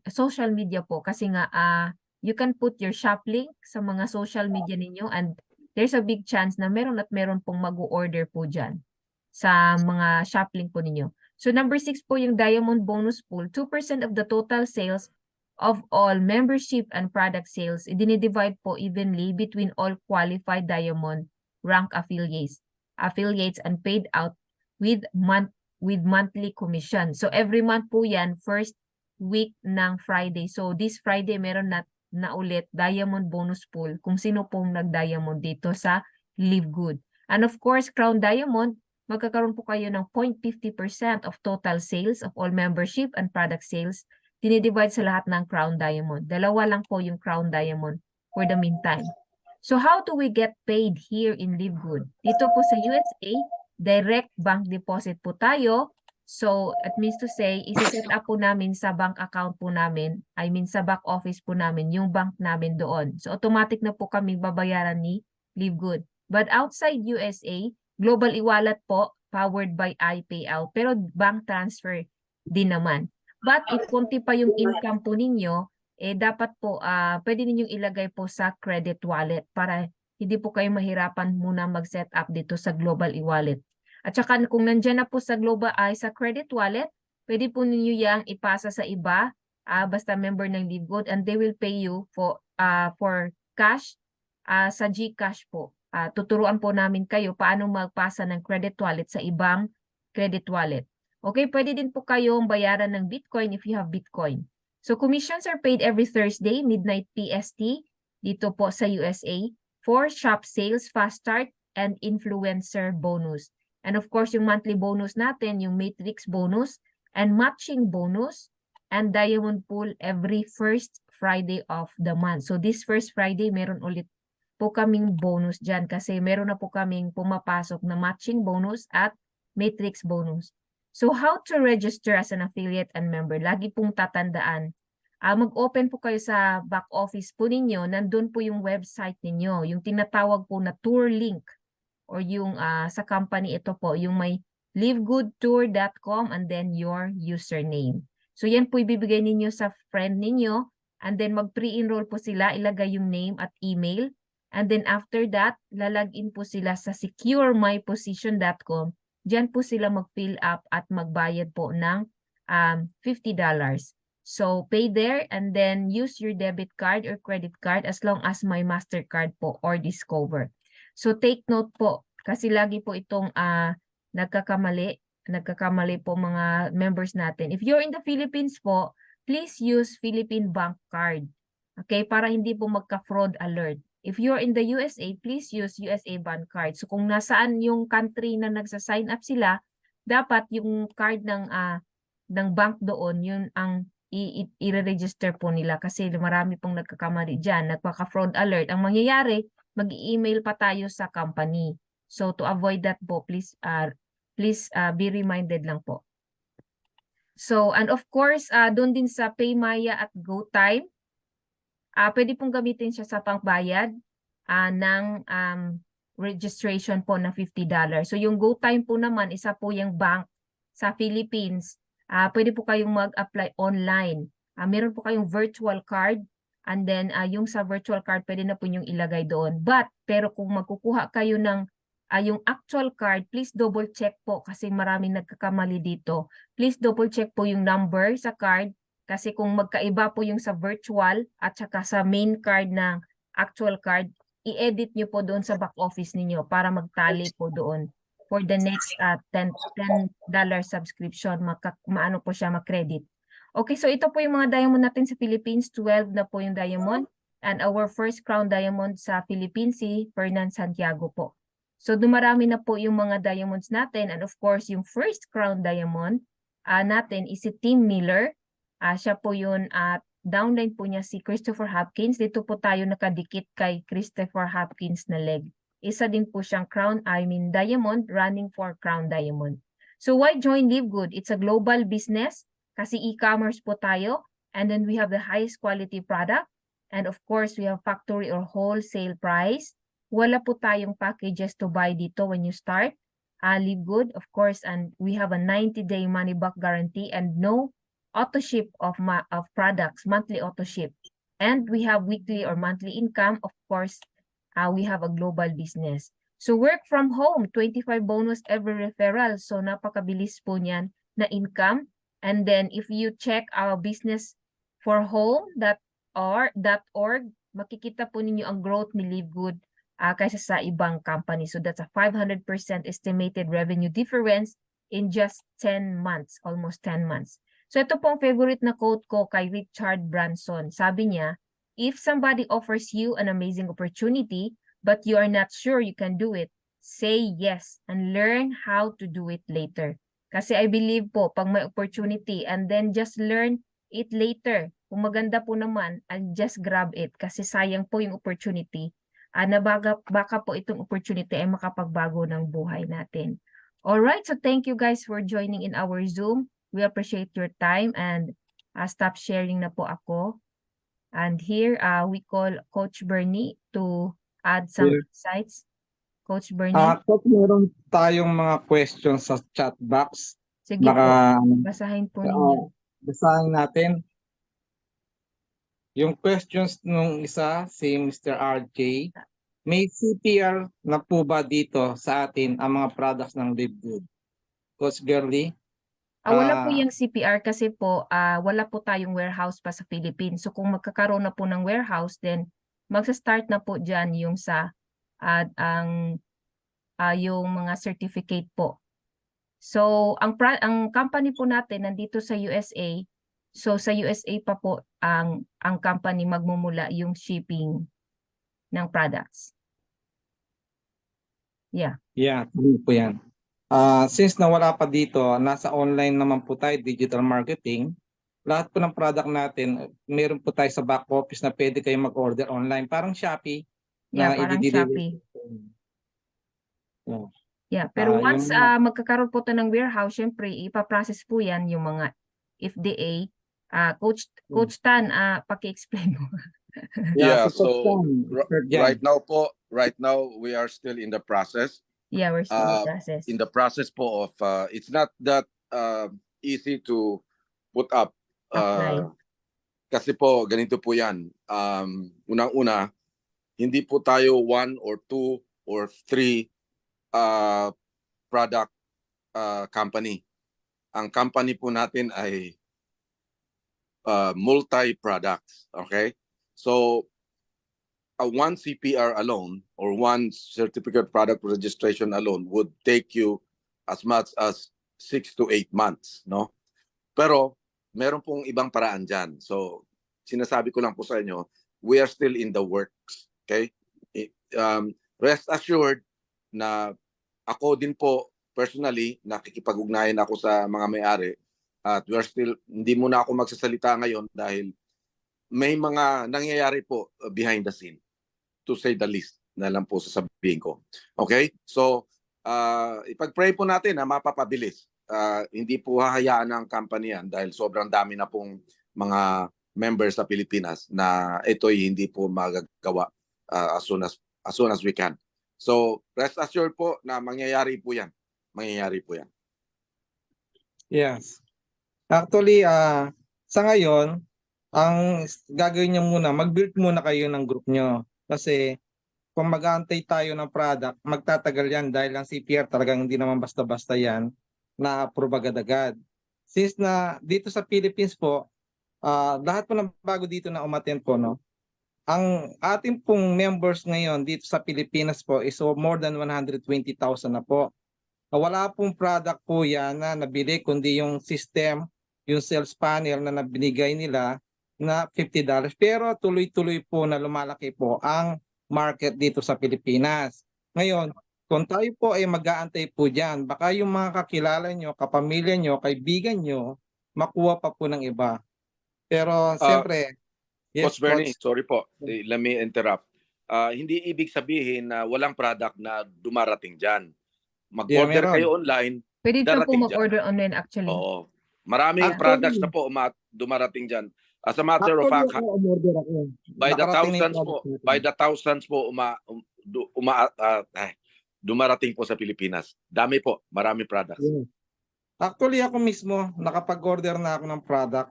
social media po. Kasi nga, you can put your shop link sa mga social media ninyo, and there's a big chance na meron at meron pong mag-order po dyan sa mga shop link po ninyo. So number 6 po yung Diamond Bonus Pool. 2% of the total sales of all membership and product sales, dinidivide po evenly between all qualified Diamond rank affiliates and paid out with monthly commission. So every month po yan, first week ng Friday. So this Friday meron na ulit Diamond Bonus Pool kung sino pong nag-Diamond dito sa Live Good. And of course, Crown Diamond, magkakaroon po kayo ng 0.50% of total sales of all membership and product sales. Dinidivide sa lahat ng Crown Diamond. Dalawa lang po yung Crown Diamond for the meantime. So how do we get paid here in Live Good? Dito po sa USA, direct bank deposit po tayo. So it means to say, isi-set up po namin sa bank account po namin, I mean sa back office po namin, yung bank namin doon. So automatic na po kami babayaran ni Live Good. But outside USA, Global e-wallet po, powered by iPayout, pero bank transfer din naman. But if konti pa yung income po ninyo, dapat po pwede ninyong ilagay po sa credit wallet para hindi po kayo mahirapan muna mag-set up dito sa Global e-wallet. At saka kung nandyan na po sa sa credit wallet, pwede po ninyo yang ipasa sa iba, basta member ng Live Good, and they will pay you for cash sa GCash po. Tuturuan po namin kayo paano magpasa ng credit wallet sa ibang credit wallet. Okay, pwede din po kayong bayaran ng Bitcoin if you have Bitcoin. So commissions are paid every Thursday, midnight PST, dito po sa USA, for shop sales, fast start, and influencer bonus. And of course, yung monthly bonus natin, yung matrix bonus, and matching bonus, and diamond pool every first Friday of the month. So this first Friday, meron ulit po kaming bonus dyan kasi meron na po kaming pumapasok na matching bonus at matrix bonus. So how to register as an affiliate and member? Lagi pong tatandaan, mag-open po kayo sa back office po ninyo, nandun po yung website ninyo, yung tinatawag po na tour link, or yung sa company ito po, yung may livegoodtour.com and then your username. So yan po ibibigay ninyo sa friend ninyo, and then mag-pre-enroll po sila, ilagay yung name at email. And then after that, lalagin po sila sa securemyposition.com. Diyan po sila mag-fill up at magbayad po ng $50. So pay there and then use your debit card or credit card as long as my MasterCard po or Discover. So take note po kasi lagi po itong nagkakamali po mga members natin. If you're in the Philippines po, please use Philippine Bank Card. Okay, para hindi po magka-fraud alert. If you're in the USA, please use USA Bank Card. So kung nasaan yung country na nagsa-sign up sila, dapat yung card ng bank doon, yun ang i-register po nila kasi marami pong nagkakamali dyan, nagpaka-fraud alert. Ang mangyayari, mag-email pa tayo sa company. So to avoid that po, please be reminded lang po. So, and of course, doon din sa PayMaya at GoTime, pwede pong gamitin siya sa pangbayad ng registration po na $50. So yung GoTime po naman, isa po yung bank sa Philippines. Pwede po kayong mag-apply online. Meron po kayong virtual card, and then yung sa virtual card, pwede na po yung ilagay doon. Pero kung magkukuha kayo ng yung actual card, please double check po kasi maraming nagkakamali dito. Please double check po yung number sa card kasi kung magkaiba po yung sa virtual at saka sa main card ng actual card, i-edit nyo po doon sa back office ninyo para magtali po doon for the next $10 subscription, maano po siya mag-credit. Okay, so ito po yung mga diamond natin sa Philippines, 12 na po yung diamond. And our first crown diamond sa Philippines, si Fernan Santiago po. So dumarami na po yung mga diamonds natin. And of course, yung first crown diamond natin is si Tim Miller. Siya po yun at downline po niya si Christopher Hopkins. Dito po tayo nakadikit kay Christopher Hopkins na leg. Isa din po siyang diamond running for crown diamond. So why join Live Good? It's a global business kasi e-commerce po tayo. And then we have the highest quality product. And of course, we have factory or wholesale price. Wala po tayong packages to buy dito when you start. Live Good, of course, and we have a 90-day money-back guarantee and no auto-ship of products, monthly auto-ship. And we have weekly or monthly income. Of course, we have a global business. So work from home, 25 bonus every referral. So napakabilis po niyan na income. And then if you check our business for home.org, makikita po ninyo ang growth ni Live Good kaysa sa ibang company. So that's a 500% estimated revenue difference in just 10 months, almost 10 months. So ito pong favorite na quote ko kay Richard Branson. Sabi niya, if somebody offers you an amazing opportunity, but you are not sure you can do it, say yes and learn how to do it later. Kasi I believe po, pag may opportunity and then just learn it later, kung maganda po naman, and just grab it kasi sayang po yung opportunity. Baka po itong opportunity ay makapagbago ng buhay natin. Alright, so thank you guys for joining in our Zoom. We appreciate your time and stop sharing na po ako. And here, we call Coach Bernie to add some insights. Coach Bernie? Coach, meron tayong mga questions sa chat box. Sige Baka, po, basahin po ninyo. basahin natin. Yung questions nung isa, si Mr. RJ, may CPR na po ba dito sa atin ang mga products ng Live Good? Coach Girly? Wala po yung CPR kasi po wala po tayong warehouse pa sa Philippines. So kung magkakaroon na po ng warehouse, then magsa-start na po dyan yung sa yung mga certificate po. So ang company po natin nandito sa USA. So sa USA pa po ang company magmumula yung shipping ng products. Yeah. Yeah, tuloy po yan. Since nawala pa dito, nasa online naman po tayo, digital marketing. Lahat po ng product natin, meron po tayo sa back office na pwede kayo mag-order online. Parang Shopee. Yeah, Na parang i-deliver. Shopee. Yeah. Yeah, pero once yung magkakaroon po ito ng warehouse, syempre ipaprocess po yan yung mga FDA. Coach Tan, paki-explain mo. Yeah, so so right now we are still in the process. Yeah, we're still in the process. In the process po of it's not that easy to put up. Apply. Kasi po ganito po 'yan. Unang-una, hindi po tayo 1 or 2 or 3 product company. Ang company po natin ay multi-products, okay? So one CPR alone or one certificate product registration alone would take you as much as 6 to 8 months, no? Pero meron pong ibang paraan dyan. So sinasabi ko lang po sa inyo, we are still in the works, okay? Rest assured na ako din po personally nakikipag-ugnayan ako sa mga may-ari at we are still, hindi muna ako magsasalita ngayon dahil may mga nangyayari po behind the scene, to say the least, na lang po sasabihin ko. Okay? So, ipag-pray po natin na mapapabilis. Hindi po hahayaan ng company yan dahil sobrang dami na pong mga members sa Pilipinas na ito'y hindi po magagawa as soon as we can. So, rest assured po na mangyayari po yan. Mangyayari po yan. Yes. Actually, sa ngayon, ang gagawin niyo muna, mag-build muna kayo ng group nyo. Kasi kung mag-aantay tayo ng product, magtatagal yan dahil ang CPR talagang hindi naman basta-basta yan na-approve agad-agad. Since na dito sa Philippines po, lahat po ng bago dito na umattend po, no? Ang ating pong members ngayon dito sa Pilipinas po is more than 120,000 na po. Wala pong product po yan na nabili kundi yung system, yung sales panel na nabinigay nila na $50. Pero tuloy-tuloy po na lumalaki po ang market dito sa Pilipinas. Ngayon, kung tayo po ay mag-aantay po dyan, baka yung mga kakilala nyo, kapamilya nyo, kaibigan nyo, makuha pa po ng iba. Pero siyempre, yes, Coach Bernie, Coach. sorry po. Let me interrupt. Hindi ibig sabihin na walang product na dumarating dyan. Mag-order meron. kayo online, Pwede pa po darating dyan. mag-order online actually. Oo. Maraming Yeah. products na po dumarating dyan. As a matter of fact, umorder ako. by the Nakarating na yung thousands po, product natin. by the thousands po dumarating po sa Pilipinas. Dami po, maraming products. Yeah. Actually, ako mismo, nakapag-order na ako ng product.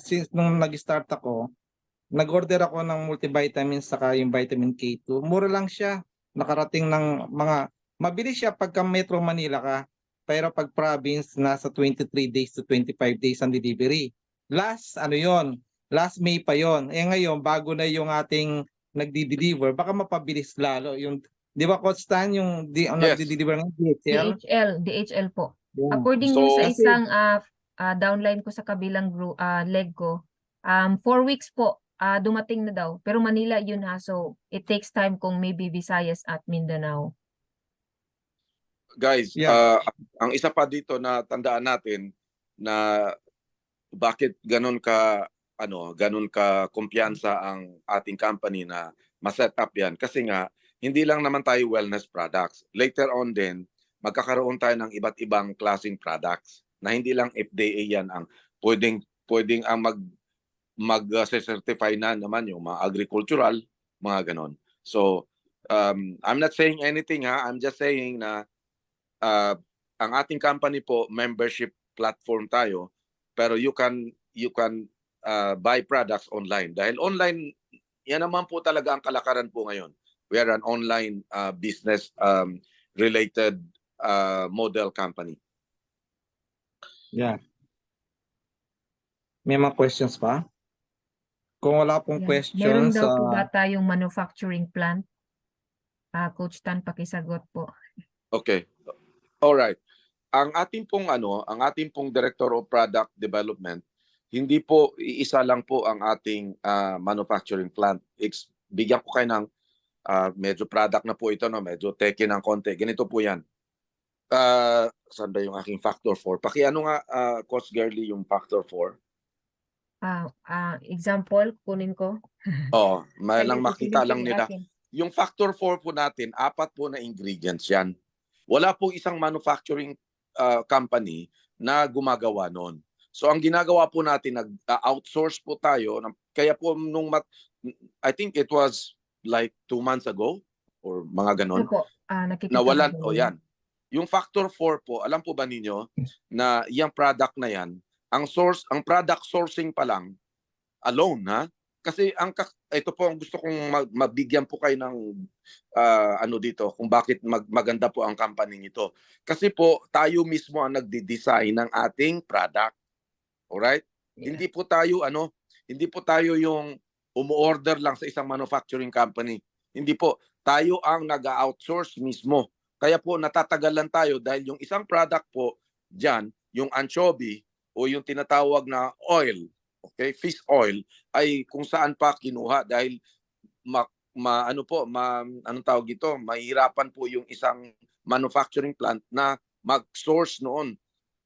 Since nung nag-start ako, nag-order ako ng multivitamins saka yung vitamin K2. Mura lang siya. Nakarating ng mabilis siya pagka Metro Manila ka. Pero pag province, nasa 23 days to 25 days ang delivery. Last May pa yon. Ngayon, bago na yung ating nagdi-deliver, baka mapabilis lalo. Yung, di ba, Coach Stan, yung Yes. nagdi-deliver ng DHL? DHL po. Yeah. According So, yun sa kasi- isang downline ko sa kabilang leg ko, 4 weeks po dumating na daw. Pero Manila yun ha, so it takes time kung maybe Visayas at Mindanao. Guys, Yeah. ang isa pa dito na tandaan natin na bakit ganun ka kumpiyansa ang ating company na ma-set up yan kasi nga hindi lang naman tayo wellness products. Later on din magkakaroon tayo ng iba't ibang klaseng products na hindi lang FDA yan ang pwedeng ang mag-certify na naman yung mga agricultural, mga ganon. So, I'm not saying anything ha. I'm just saying na ang ating company po, membership platform tayo, pero you can buy products online. Dahil online, yan naman po talaga ang kalakaran po ngayon. We are an online business related model company. Yeah. May mga questions pa? Kung wala pong Yan. Meron questions, daw po ba tayong manufacturing plant? Coach Tan, pakisagot po. Okay. All right. Ang ating pong Director of Product Development, hindi po iisa lang po ang ating manufacturing plant. Bigyan ko kayo ng medyo product na po ito, no, medyo teke ng konti. Ganito po 'yan. Saan ba yung aking factor 4? Pakiano nga Coach Girly yung factor 4. Example, kunin ko. Oh, may Ayun, lang makita kunin lang ko yung nila. akin. Yung factor 4 po natin, 4 po na ingredients 'yan. Wala pong isang manufacturing company na gumagawa noon. So ang ginagawa po natin, nag-outsource po tayo. Kaya po I think it was like 2 months ago or mga ganon. Ano po? Nakikita Nawalan, ko yan. Yung factor 4 po, alam po ba ninyo na yung product na yan, ang product sourcing pa lang, alone ha? Kasi ito po ang gusto kong mabigyan po kayo ng dito kung bakit maganda po ang company nito. Kasi po tayo mismo ang nagdi-design ng ating product. Alright? Yeah. Hindi po tayo yung umu-order lang sa isang manufacturing company. Hindi po, tayo ang nag-outsource mismo. Kaya po natatagalan tayo dahil yung isang product po diyan, yung anchovy o yung tinatawag na oil, okay, fish oil, ay kung saan pa kinuha dahil mahirapan po yung isang manufacturing plant na mag-source noon.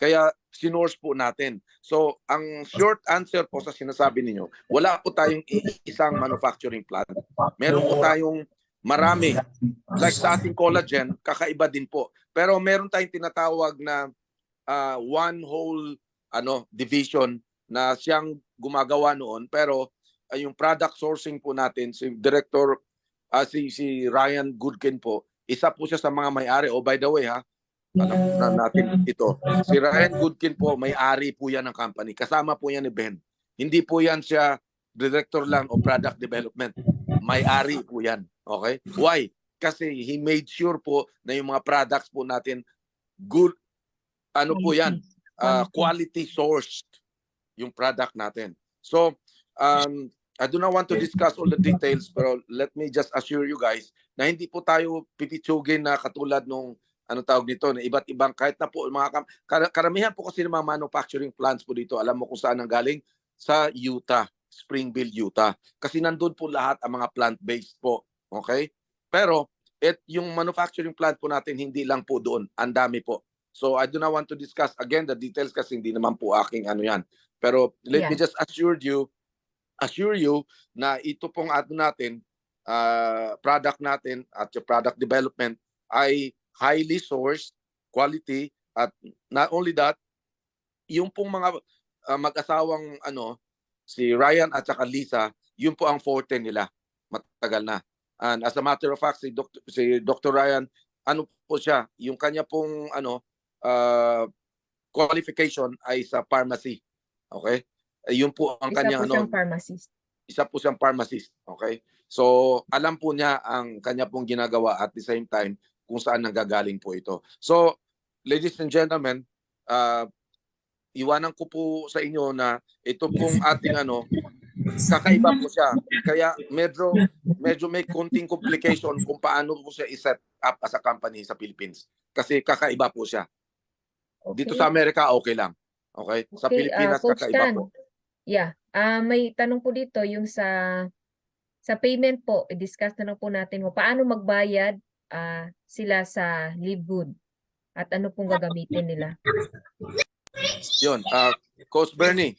Kaya sinorce po natin. So, ang short answer po sa sinasabi ninyo, wala po tayong isang manufacturing plant. Meron po tayong marami. Like sa ating collagen, kakaiba din po. Pero meron tayong tinatawag na one whole division na siyang gumagawa noon. Pero yung product sourcing po natin, si Director, si Ryan Goodkin po, isa po siya sa mga may-ari. Oh, by the way ha, alam na natin ito. Si Ryan Goodkin po, may-ari po yan ng company. Kasama po yan ni Ben. Hindi po yan siya director lang o product development. May-ari po yan. Okay? Why? kasi he made sure po na yung mga products po natin good, ano po yan, quality sourced yung product natin. So, I do not want to discuss all the details, pero let me just assure you guys na hindi po tayo pipitsugin na katulad nung ano tawag dito, na iba't ibang, kahit na po karamihan po kasi ng mga manufacturing plants po dito, alam mo kung saan ang galing? Sa Utah, Springville, Utah. Kasi nandun po lahat ang mga plant-based po. Okay? Pero, yung manufacturing plant po natin, hindi lang po doon. Ang dami po. So, I do not want to discuss again the details kasi hindi naman po aking ano yan. Pero, let me just assure you na ito pong ano natin, product natin at yung product development ay highly sourced, quality, at not only that, yung pong mga mag-asawang si Ryan at saka Lisa, yun po ang forte nila. Matagal na. And as a matter of fact, si Dr. Ryan, ano po siya, yung kanya pong qualification ay sa pharmacy. Okay? Yun po ang kanyang pharmacist. Isa po siyang pharmacist. Okay? So, alam po niya ang kanya pong ginagawa at the same time kung saan nanggagaling po ito. So, ladies and gentlemen, iwanan ko po sa inyo na ito pong ating kakaiba po siya. Kaya medyo may konting complication kung paano po siya i-set up as a company sa Philippines. Kasi kakaiba po siya. Okay. Dito sa Amerika, okay lang. Okay? Sa Pilipinas, Coach kakaiba Tan. po. Yeah. May tanong po dito yung sa payment po, i-discuss na lang po natin paano magbayad sila sa Live Good at ano pong gagamitin nila. Yun, Coach Bernie.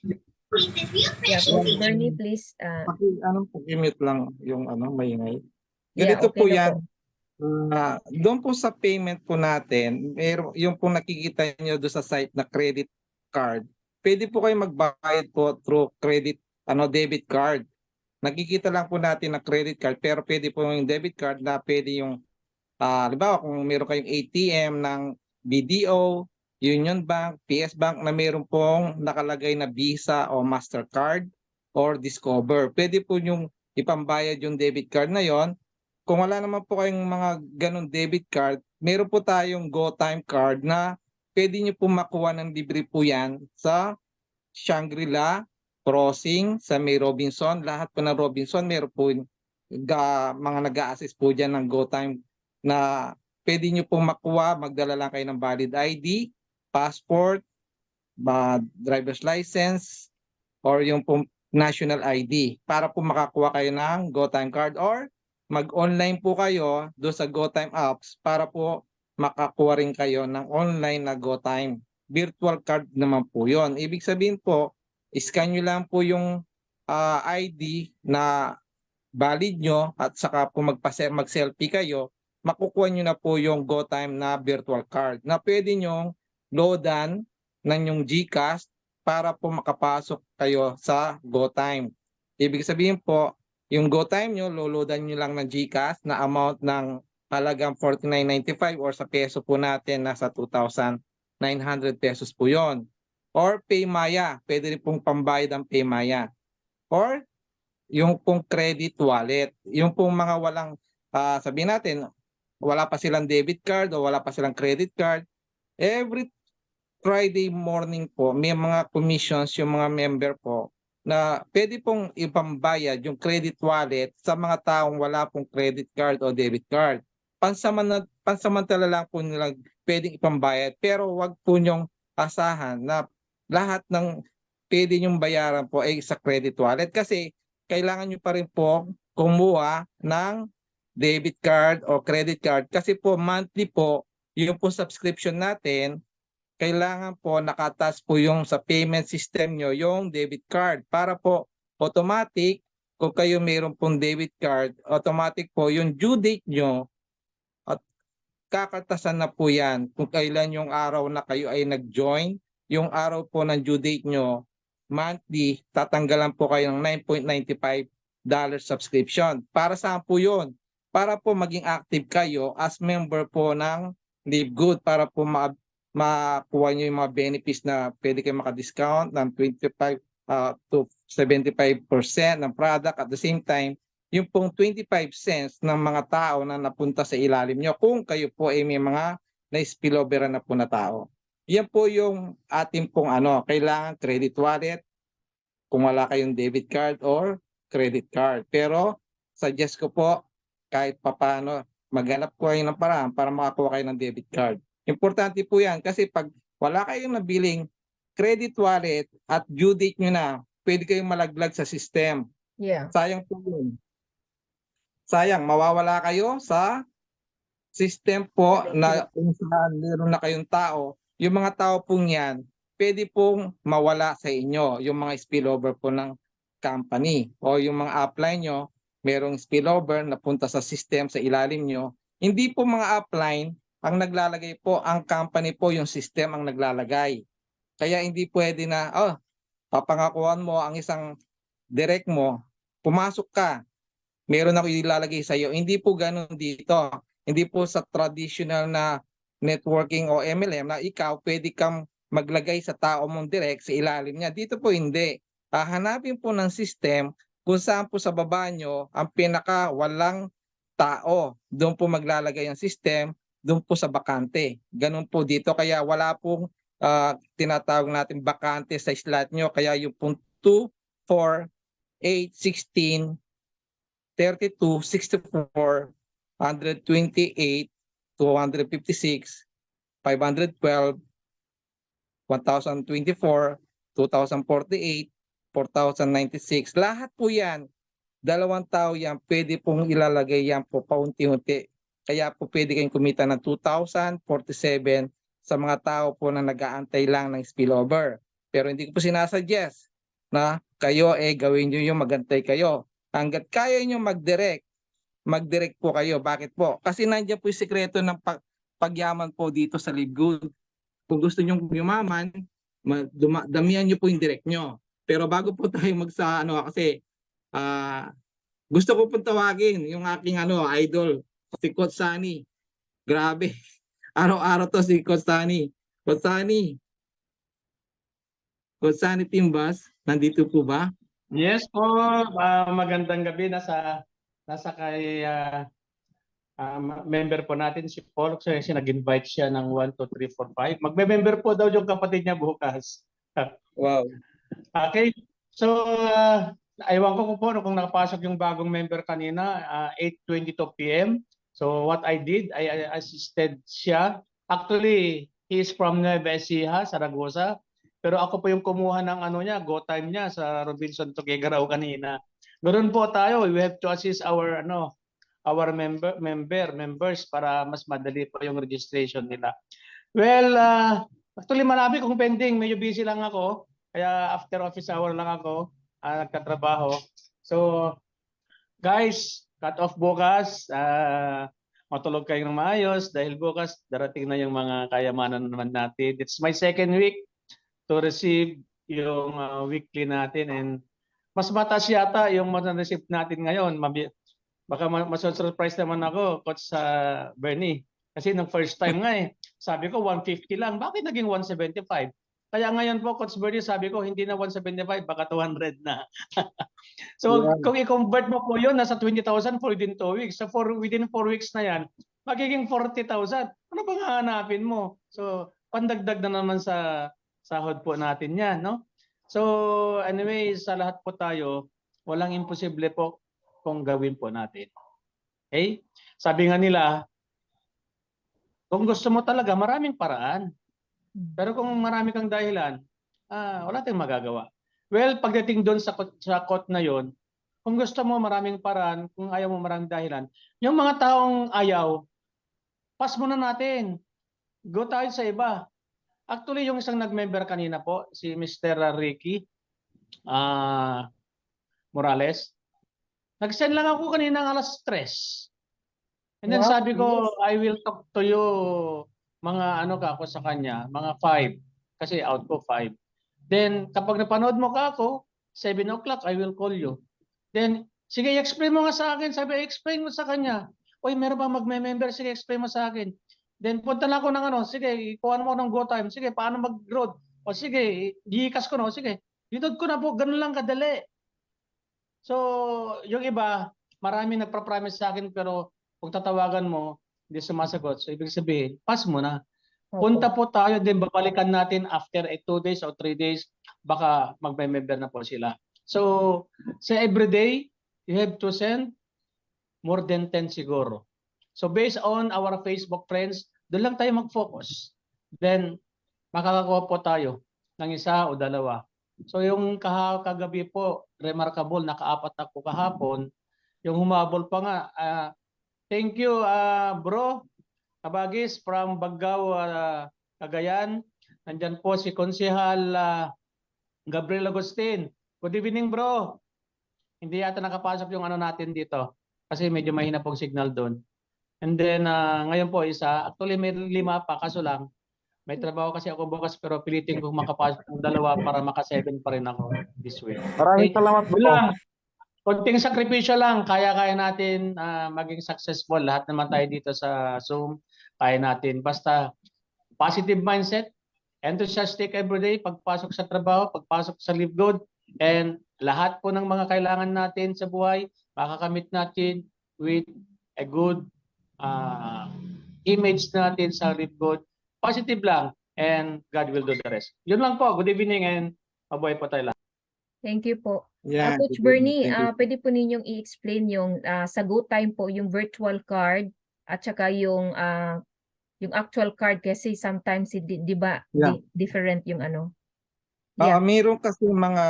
Yeah, Coach Bernie, please. Pag-mute lang yung maingay. Ganito okay po na yan. po. Doon po sa payment po natin, yung po nakikita nyo doon sa site na credit card, pwede po kayo magbayad po through debit card. Nakikita lang po natin na credit card, pero pwede po yung debit card na pwede yung, halimbawa kung meron kayong ATM ng BDO, Union Bank, PS Bank na meron pong nakalagay na Visa o Mastercard or Discover. Pwede po yung ipambayad yung debit card na yon. Kung wala naman po kayong mga ganun debit card, meron po tayong GoTime card na pwede nyo po makuha ng libre po yan sa Shangri-La, Crossing, sa May Robinson. Lahat po ng Robinson, meron po mga nag-a-assist po dyan ng GoTime na pwede nyo po makuha, magdala lang kayo ng valid ID, passport, driver's license, or yung po national ID para po makakuha kayo ng GoTime card, or mag-online po kayo doon sa GoTime apps para po makakuha rin kayo ng online na GoTime. Virtual card naman po yon. Ibig sabihin po, scan nyo lang po yung ID na valid nyo at saka po mag-selfie kayo, makukuha nyo na po yung GoTime na virtual card na pwede nyong loadan ng yung GCash para po makapasok kayo sa GoTime. Ibig sabihin po, yung GoTime nyo, loloadan nyo lang ng GCash na amount ng halagang 49.95 or sa peso po natin nasa 2,900 pesos po yon. Or Paymaya, pwede rin pong pambayad ang Paymaya. Or yung pong credit wallet, yung pong mga walang, sabihin natin, wala pa silang debit card o wala pa silang credit card, every Friday morning po, may mga commissions yung mga member po na pwede pong ipambayad yung credit wallet sa mga taong wala pong credit card o debit card. Pansamantala lang po nilang pwedeng ipambayad, pero wag po nyong asahan na lahat ng pwede nyong bayaran po ay sa credit wallet kasi kailangan nyo pa rin po kumuha ng debit card o credit card kasi po monthly po yung po subscription natin, kailangan po nakatas po yung sa payment system nyo yung debit card para po automatic kung kayo mayroon pong debit card, automatic po yung due date nyo at kakatasan na po yan kung kailan yung araw na kayo ay nag-join, yung araw po ng due date nyo, monthly, tatanggalan po kayo ng $9.95 subscription. Para saan po yun? Para po maging active kayo as member po ng Live Good para po makuha nyo yung mga benefits na pwede kayo maka-discount ng 25 to 75% ng product. At the same time, yung pong 25 cents ng mga tao na napunta sa ilalim nyo kung kayo po ay may mga na-spillover na po na tao. Yan po yung ating pong kailangan credit wallet kung wala kayong debit card or credit card. Pero suggest ko po kahit papano maghanap ko kayo ng paraan para makakuha kayo ng debit card. Importante po yan kasi pag wala kayong nabiling credit wallet at due date nyo na, pwede kayong malaglag sa system. Yeah. Sayang po yun. Sayang, mawawala kayo sa system po na kung saan meron na kayong tao. Yung mga tao pong yan, pwede pong mawala sa inyo yung mga spillover po ng company o yung mga upline nyo, merong spillover na punta sa system sa ilalim nyo. Hindi po mga upline ang naglalagay po, ang company po yung system ang naglalagay. Kaya hindi pwede na, papangakuan mo ang isang direct mo, pumasok ka, meron ako ilalagay sa iyo. Hindi po ganun dito. Hindi po sa traditional na networking o MLM na ikaw pwede kang maglagay sa tao mong direct sa ilalim niya. Dito po hindi. Hanapin po ng system kung saan po sa baba nyo ang pinaka walang tao. Doon po maglalagay ang system, doon po sa bakante. Ganun po dito. Kaya wala pong tinatawag natin bakante sa slot nyo. Kaya yung pong 2, 4, 8, 16, 32, 64, 128, 256, 512, 1024, 2048, 4096. Lahat po yan, dalawang tao yan, pwede pong ilalagay yan po paunti-unti. Kaya po pwede kayong kumita ng 2,047 sa mga tao po na nag-aantay lang ng spillover. Pero hindi ko po sinasuggest na kayo gawin nyo yung magantay kayo. Hanggat kaya nyo mag-direct po kayo. Bakit po? Kasi nandiyan po yung sikreto ng pagyaman po dito sa Live Good. Kung gusto nyo yumaman, damihan nyo po yung direct nyo. Pero bago po tayo kasi gusto ko pong tawagin yung aking idol, si Coach Sunny. Grabe. Araw-araw to si Coach Sunny. Coach Sunny Timbas, nandito po ba? Yes po, magandang gabi. Nasa kay member po natin si Paul kasi nag-invite siya ng 1, 2, 3, 4, 5. Magme-member po daw yung kapatid niya bukas. Wow. Okay. So, aywan ko po kung nakapasok yung bagong member kanina, 8:22 p.m. So, what I did, I assisted siya. Actually, he is from Nueva Ecija, Zaragoza. Pero ako po yung kumuha ng go time niya sa Robinson Tuguegarao kanina. Ganoon po tayo, we have to assist our members para mas madali po yung registration nila. Well, actually marami kong pending, medyo busy lang ako. Kaya after office hour lang ako nagtatrabaho. So, guys, cut off bukas. Matulog kayo ng maayos dahil bukas darating na yung mga kayamanan naman natin. It's my second week to receive yung weekly natin and mas mataas yata yung ma-receive natin ngayon. Baka mas-surprise naman ako, Coach Bernie. Kasi nung first time nga sabi ko 150 lang. Bakit naging 175? Kaya ngayon po, Coach Bernie, sabi ko hindi na 175, baka 200 na. So kung i-convert mo po yun, nasa 20,000 for within 2 weeks. So within 4 weeks na yan, magiging 40,000. Ano bang hahanapin mo? So pandagdag na naman sa sahod po natin yan, no? So anyway, sa lahat po tayo, walang imposible po kung gawin po natin. Okay? Sabi nga nila, kung gusto mo talaga, maraming paraan. Pero kung marami kang dahilan, wala tayong magagawa. Well, pagdating doon sa quote na yon, kung gusto mo maraming paraan, kung ayaw mo maraming dahilan, yung mga taong ayaw, pass muna natin. Go tayo sa iba. Actually, yung isang nag-member kanina po, si Mr. Ricky Morales, nag-send lang ako kanina ng alas 3. And then sabi ko, I will talk to you, mga ako sa kanya, mga 5. Kasi out ko 5. Then, kapag napanood mo ka ako, 7 o'clock, I will call you. Then, sige, explain mo nga sa akin. Sabi, explain mo sa kanya. Uy, meron ba magme-member? Sige, explain mo sa akin. Then, punta na ako ng sige, ikuha mo ng go time. Sige, paano mag-growth? O sige, gikas ko sige. Dinod ko na po, ganun lang kadali. So, yung iba, marami nagpa-promise sa akin pero kung tatawagan mo, hindi sumasagot. So ibig sabihin, pass mo na. Punta po tayo din, babalikan natin after 2 days or 3 days, baka magme-member na po sila. So, sa everyday, you have to send more than 10 siguro. So, based on our Facebook friends, doon lang tayo mag-focus. Then, makakakuha po tayo ng 1 o 2. So, yung kagabi po, remarkable, naka-4 na po kahapon. Yung humabol pa nga, thank you, bro. Kabagis from Baggao, Cagayan. Nandyan po si Konsehal Gabriel Agustin. Good evening, bro. Hindi yata nakapasok yung ano natin dito kasi medyo mahina pong signal doon. And then ngayon po actually may 5 pa kaso lang may trabaho kasi ako bukas pero pilitin kong makapasok ng 2 para maka-7 pa rin ako this week. Maraming salamat po. Lang. Konting sakripisyo lang, kaya natin maging successful. Lahat naman tayo dito sa Zoom, kaya natin. Basta positive mindset, enthusiastic everyday, pagpasok sa trabaho, pagpasok sa Live Good, and lahat po ng mga kailangan natin sa buhay, makakamit natin with a good image natin sa Live Good. Positive lang, and God will do the rest. Yun lang po. Good evening and mabuhay po tayo lahat. Thank you po. Yeah, Coach good evening. Bernie, Thank you. pwede po ninyong i-explain yung sa GoTime po, yung virtual card at saka yung actual card kasi sometimes di ba Yeah. different yung ano. Yeah. Mayroon kasi mga,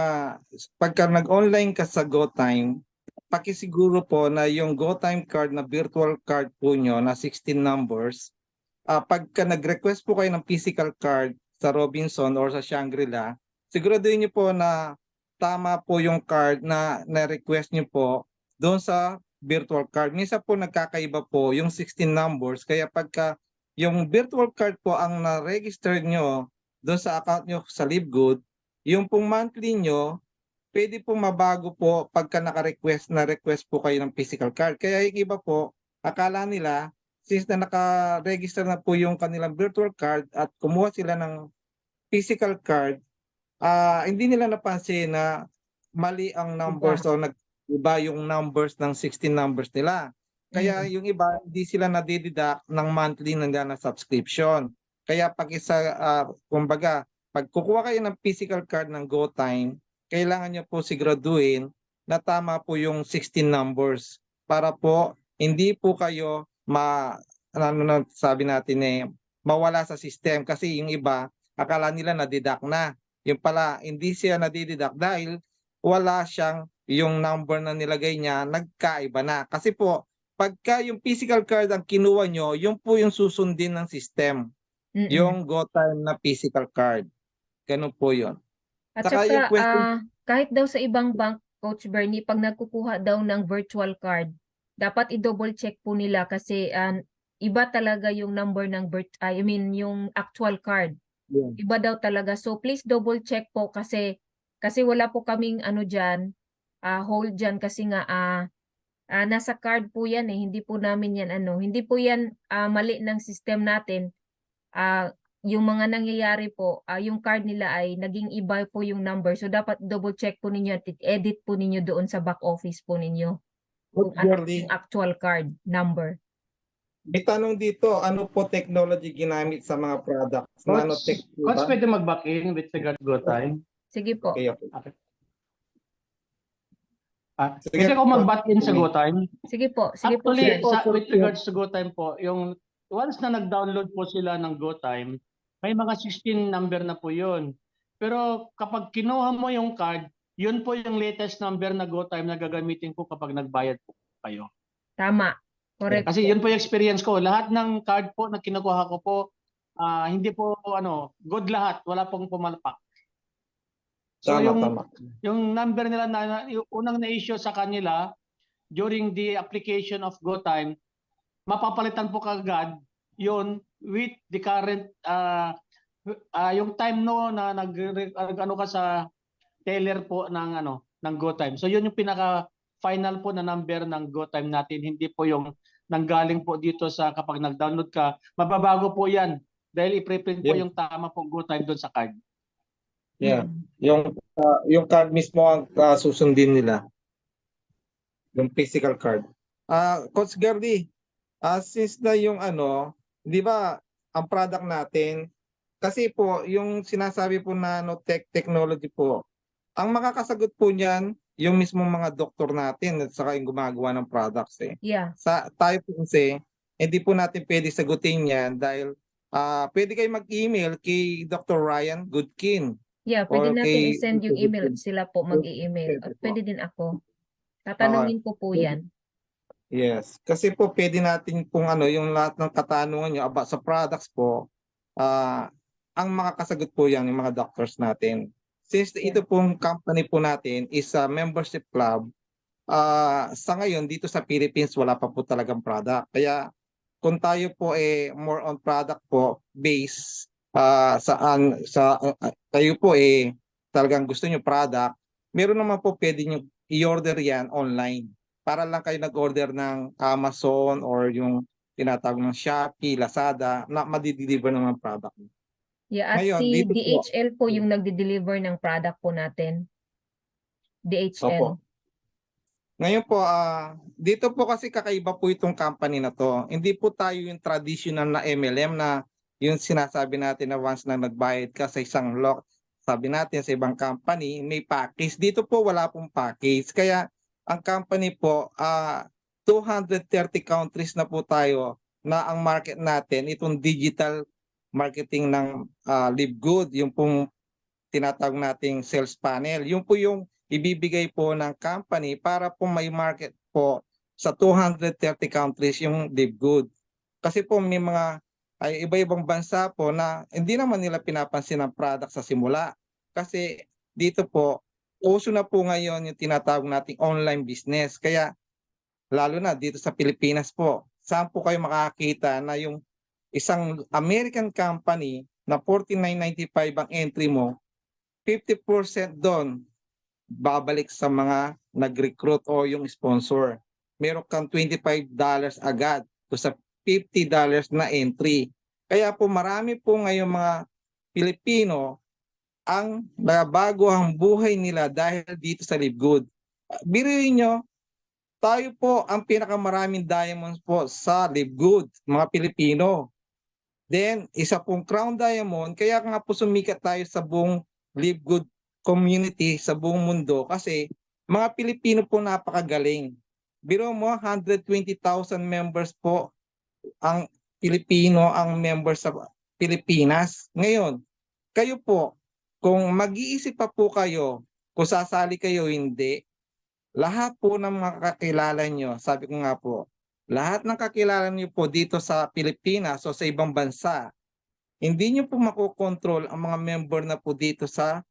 pagka nag-online ka sa GoTime, pakisiguro po na yung GoTime card na virtual card po nyo na 16 numbers, pagka nag-request po kayo ng physical card sa Robinson or sa Shangri-La, siguraduhin nyo po na tama po yung card na na-request nyo po doon sa virtual card. Minsan po nagkakaiba po yung 16 numbers, kaya pagka yung virtual card po ang na-register nyo doon sa account nyo sa LiveGood, yung pong monthly nyo, pwede po mabago po pagka naka-request po kayo ng physical card. Kaya yung iba po, akala nila, since na naka-register na po yung kanilang virtual card at kumuha sila ng physical card, hindi nila napansin na mali ang numbers o nag-iba yung numbers ng 16 numbers nila. Kaya yung iba, hindi sila nadideduct ng monthly na subscription. Kaya kumbaga, pag kukuha kayo ng physical card ng GoTime, kailangan nyo po siguraduhin na tama po yung 16 numbers para po hindi po kayo sabi natin mawala sa system kasi yung iba akala nila na-deduct na. Yung pala hindi siya na-deduct dahil wala siyang yung number na nilagay niya nagkaiba na. Kasi po pagka yung physical card ang kinuha nyo, yung po yung susundin ng system. Yung GoTime na physical card. Ganun po yun. At Saka yung saka, kahit daw sa ibang bank, Coach Bernie, pag nagkukuha daw ng virtual card, dapat i-double check po nila kasi iba talaga yung number ng yung actual card. Yeah. Iba daw talaga. So please double check po kasi wala po kaming ano diyan, hold diyan kasi nga nasa card po yan hindi po namin yan hindi po yan mali ng system natin. Yung mga nangyayari po, yung card nila ay naging iba po yung number. So dapat double check po ninyo at edit po ninyo doon sa back office po ninyo. Kung ano yung actual card number. May tanong dito, ano po technology ginamit sa mga products? Nanotech po Coach, ba? pwede mag-back in with regard to GoTime? Sige po. Okay. Pwede ako mag-back in sa GoTime? Sige po. Sige po, Actually, sir. with regards to GoTime po, yung once na nag-download po sila ng GoTime, may mga 16 number na po yun. Pero kapag kinuha mo yung card, yun po yung latest number na GoTime na gagamitin po kapag nagbayad po kayo. Tama. Correct. Kasi yun po yung experience ko. Lahat ng card po na kinukuha ko po, hindi po good lahat. Wala pong pumalpak. So Tama. yung number nila yung unang na-issue sa kanila during the application of GoTime, mapapalitan po kagad yun with the current yung time na nag-ano ka sa teller po ng GoTime. So yun yung pinaka final po na number ng GoTime natin, hindi po yung nanggaling po dito sa kapag nag-download ka, mababago po yan dahil i-preprint po yung tama po GoTime doon sa card. Yeah. Yung card mismo ang susundin nila. yung physical card. Coach Gardy, since na yung di ba, ang product natin, kasi po, yung sinasabi po nanotech technology po, ang makakasagot po niyan, yung mismong mga doktor natin at saka yung gumagawa ng products eh. Yeah. Tayo po kasi, hindi po natin pwede sagutin yan dahil pwede kayo mag-email kay Dr. Ryan Goodkin Yeah, pwede or natin kay i-send yung Dr. email Goodkin. at sila po mag-i-email. At pwede din ako. Tatanungin ko po yan. Yes, kasi po pwede natin kung yung lahat ng katanungan nyo about sa products po, ang makakasagot po yan yung mga doctors natin. Since ito pong company po natin is a membership club, sa ngayon dito sa Philippines wala pa po talagang product. Kaya kung tayo po more on product po base, kayo po talagang gusto nyo product, meron naman po pwede nyo i-order yan online. Para lang kayo nag-order ng Amazon or yung tinatawag ng Shopee, Lazada, na madi-deliver ng mga product. Yeah, at Ngayon, si dito po. DHL po yung nagde-deliver ng product po natin. DHL. Opo. Ngayon po, dito po kasi kakaiba po itong company na to. Hindi po tayo yung traditional na MLM na yung sinasabi natin na once na nagbayad ka sa isang lock, sabi natin sa ibang company, may package. Dito po wala pong package. Kaya ang company po, 230 countries na po tayo na ang market natin, itong digital marketing ng Live Good, yung pong tinatawag nating sales panel. Yung po yung ibibigay po ng company para po may market po sa 230 countries yung Live Good. Kasi po may mga iba-ibang bansa po na hindi naman nila pinapansin ang product sa simula. Kasi dito po, uso na po ngayon yung tinatawag nating online business. Kaya lalo na dito sa Pilipinas po, saan po kayo makakita na yung isang American company na $49.95 ang entry mo, 50% doon babalik sa mga nag-recruit o yung sponsor. Meron kang $25 agad to sa $50 na entry. Kaya po marami po ngayon mga Pilipino ang nabago ang buhay nila dahil dito sa Live Good. Biruin nyo, tayo po ang pinakamaraming diamonds po sa Live Good, mga Pilipino. Then, isa pong Crown Diamond, kaya nga po sumikat tayo sa buong Live Good community sa buong mundo kasi mga Pilipino po napakagaling. Biro mo, 120,000 members po ang Pilipino ang members sa Pilipinas. Ngayon, kayo po, kung mag-iisip pa po kayo, kung sasali kayo hindi, lahat po ng mga kakilala nyo, sabi ko nga po, lahat ng kakilala nyo po dito sa Pilipinas o sa ibang bansa, hindi nyo po makokontrol ang mga member na po dito sa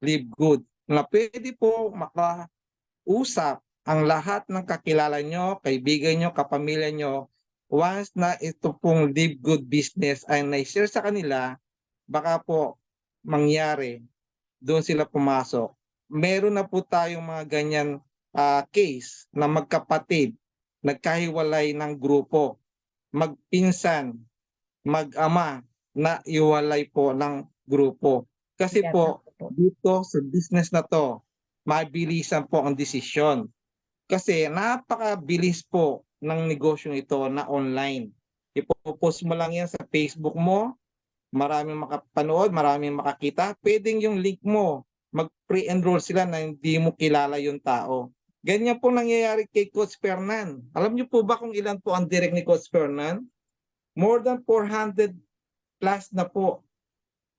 Live Good. Na pwede po makausap ang lahat ng kakilala nyo, kaibigan nyo, kapamilya nyo, once na ito pong Live Good business ay na-share sa kanila, baka po mangyari, doon sila pumasok. Meron na po tayong mga ganyan case na magkapatid, nagkahiwalay ng grupo, magpinsan, mag-ama na iwalay po ng grupo. Kasi po, dito sa business na to, mabilisan po ang desisyon. Kasi napakabilis po ng negosyong ito na online. Ipopost mo lang yan sa Facebook mo, maraming makapanood, maraming makakita. Pwedeng yung link mo, mag-pre-enroll sila na hindi mo kilala yung tao. Ganyan po nangyayari kay Coach Fernan. Alam niyo po ba kung ilan po ang direct ni Coach Fernan? More than 400 plus na po.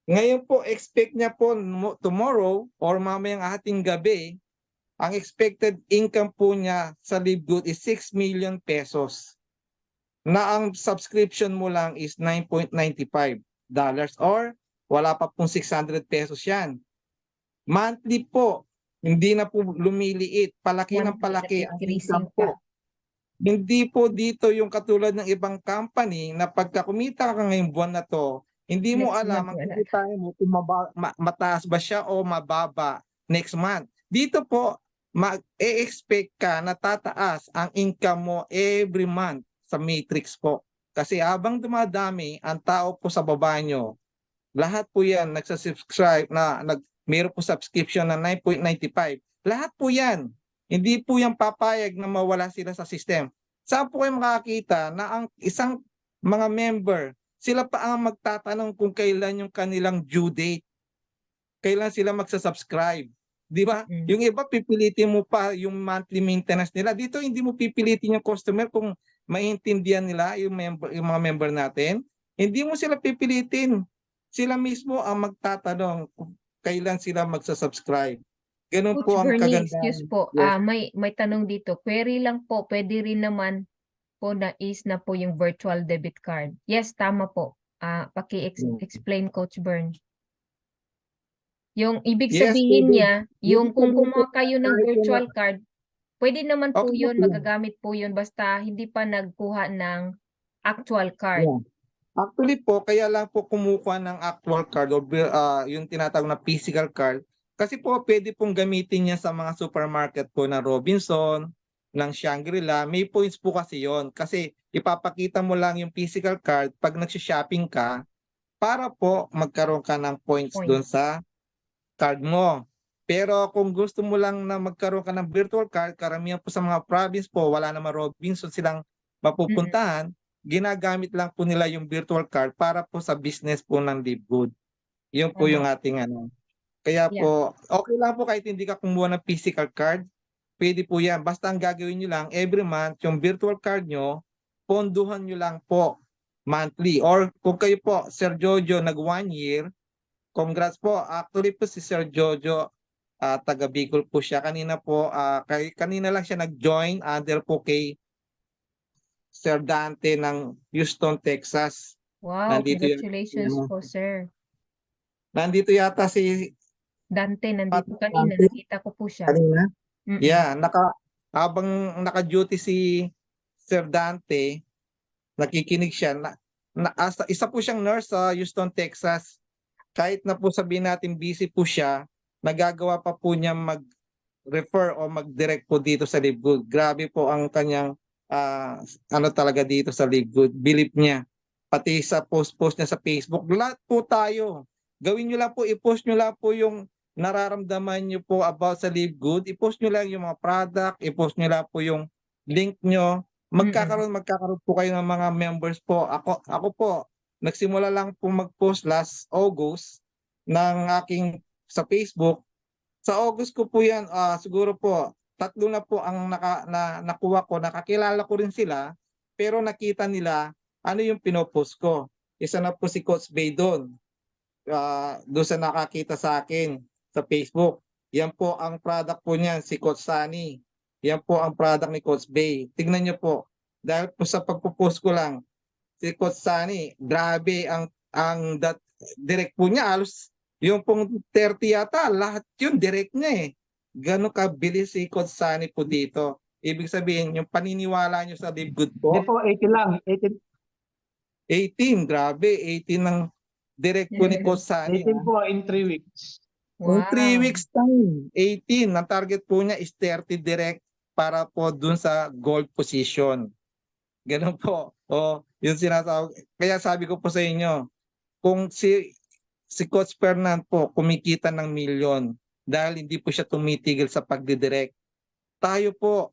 Ngayon po, expect niya po tomorrow or mamayang ating gabi, ang expected income po niya sa Live Good is 6 million pesos. Na ang subscription mo lang is $9.95 or wala pa pong 600 pesos yan. Monthly po, hindi na po lumiliit, palaki ng palaki ang income po. Hindi po dito yung katulad ng ibang company na pagka kumita ka ngayong buwan na to, hindi mo alam ang kikitain mo kung mataas ba siya o mababa next month. Dito po, mag-e-expect ka na tataas ang income mo every month sa matrix po. Kasi habang dumadami ang tao po sa baba nyo, lahat po yan nagsasubscribe na meron po subscription na $9.95. Lahat po yan. Hindi po yan papayag na mawala sila sa system. Saan po kayo makakita na ang isang mga member, sila pa ang magtatanong kung kailan yung kanilang due date, kailan sila magsa-subscribe. Di ba? Mm. Yung iba pipilitin mo pa yung monthly maintenance nila. Dito hindi mo pipilitin yung customer kung maintindihan nila yung mga member natin. Hindi mo sila pipilitin. Sila mismo ang magtatanong kung kailan sila magsa-subscribe. Ganun Coach po ang Bernie, excuse kagandahan. po. Yes. May tanong dito. Query lang po, pwede rin naman po na po yung virtual debit card. Yes, tama po. Paki-explain Coach Bern. Yung ibig Yes, sabihin pwede. niya, yung Ibig kung sabihin po, kumuha kayo ng kahit yung virtual card, pwede naman po okay yun, po. magagamit po yun, basta hindi pa nagkuha ng actual card. Yeah. Actually po, kaya lang po kumukuha ng actual card o yung tinatawag na physical card. Kasi po pwede pong gamitin niya sa mga supermarket po ng Robinson, ng Shangri-La. May points po kasi yon. Kasi ipapakita mo lang yung physical card pag nagsha-shopping ka para po magkaroon ka ng points doon Points. sa card mo. Pero kung gusto mo lang na magkaroon ka ng virtual card, karamihan po sa mga province po, wala naman Robinson silang mapupuntahan, ginagamit lang po nila yung virtual card para po sa business po ng Livegood. Yun po yung Tama. ating ano. Kaya Yeah. po, okay lang po kahit hindi ka kumuha ng physical card, pwede po yan. Basta ang gagawin nyo lang, every month, yung virtual card nyo, ponduhan nyo lang po monthly. Or kung kayo po, Sir Jojo, nag 1 year, congrats po. Actually po si Sir Jojo, taga Bicol po siya. Kanina po, kanina lang siya nag-join under po kay Sir Dante ng Houston, Texas. Wow, Nandito congratulations po, sir. nandito yata si Dante, Pat nandito kanina, Dante nakita ko po siya. kanina. Mm-mm. Yeah, habang naka-duty si Sir Dante, nakikinig siya. Isa po siyang nurse sa Houston, Texas. Kahit na po sabihin natin busy po siya, nagagawa pa po niya mag-refer o mag-direct po dito sa Livegood. Grabe po ang kanyang ano talaga dito sa Livegood. Believe niya. Pati sa post niya sa Facebook. Lahat po tayo. Gawin nyo lang po, i-post nyo lang po yung nararamdaman nyo po about sa Livegood. I-post nyo lang yung mga product, i-post nyo lang po yung link nyo. Magkakaroon po kayo ng mga members po. Ako po, nagsimula lang po mag-post last August ng aking sa Facebook. Sa August ko po yan, siguro po, 3 na po ang nakuha ko. Nakakilala ko rin sila, pero nakita nila ano yung pinopost ko. Isa na po si Coach Bay doon. Doon sa nakakita sa akin sa Facebook. Yan po ang product po niyan, si Coach Sunny. Yan po ang product ni Coach Bay. Tignan niyo po. Dahil po sa pagpo-post ko lang, si Coach Sunny, grabe ang direct po niya, halos yung pong 30 yata, lahat yun direct niya eh. Gano'n kabilis si Coach Sunny po dito. Ibig sabihin, yung paniniwala niyo sa Livegood po, Hindi po, 80 lang. 18, grabe, 18 ng direct po ni Coach Sunny. 18 po in 3 weeks. In 3 Wow. weeks time, 18. Ang target po niya is 30 direct para po dun sa gold position. Ganun po. Yung sinasawag. Kaya sabi ko po sa inyo, kung si Coach Fernand po kumikita ng milyon dahil hindi po siya tumitigil sa pagdidirect, tayo po,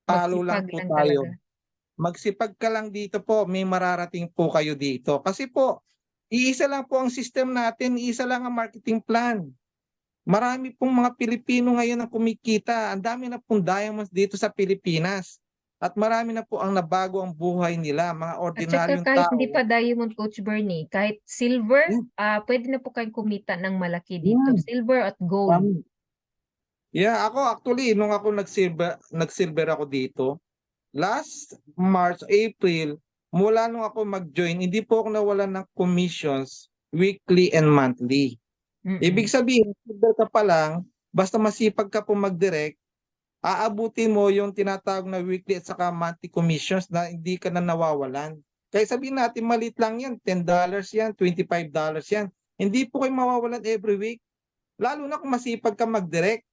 talo lang Magsipag po lang tayo. talaga. Magsipag ka lang dito po, may mararating po kayo dito. Kasi po, iisa lang po ang system natin, iisa lang ang marketing plan. Marami pong mga Pilipino ngayon ang kumikita. Ang dami na pong diamonds dito sa Pilipinas. At marami na po ang nabago ang buhay nila, mga At saka ordinaryong kahit tao. hindi pa diamond, Coach Bernie, kahit silver, Yeah. pwede na po kayong kumita ng malaki dito. Yeah. Silver at gold. Yeah, ako actually, nung ako nag-silver ako dito, last March, April, mula nung ako mag-join, hindi po ako nawalan ng commissions weekly and monthly. Ibig sabihin, silver ka pa lang, basta masipag ka po mag-direct, aabutin mo yung tinatawag na weekly at saka monthly commissions na hindi ka na nawawalan. Kaya sabihin natin, maliit lang yan, $10 yan, $25 yan. Hindi po kayo mawawalan every week. Lalo na kung masipag ka mag-direct,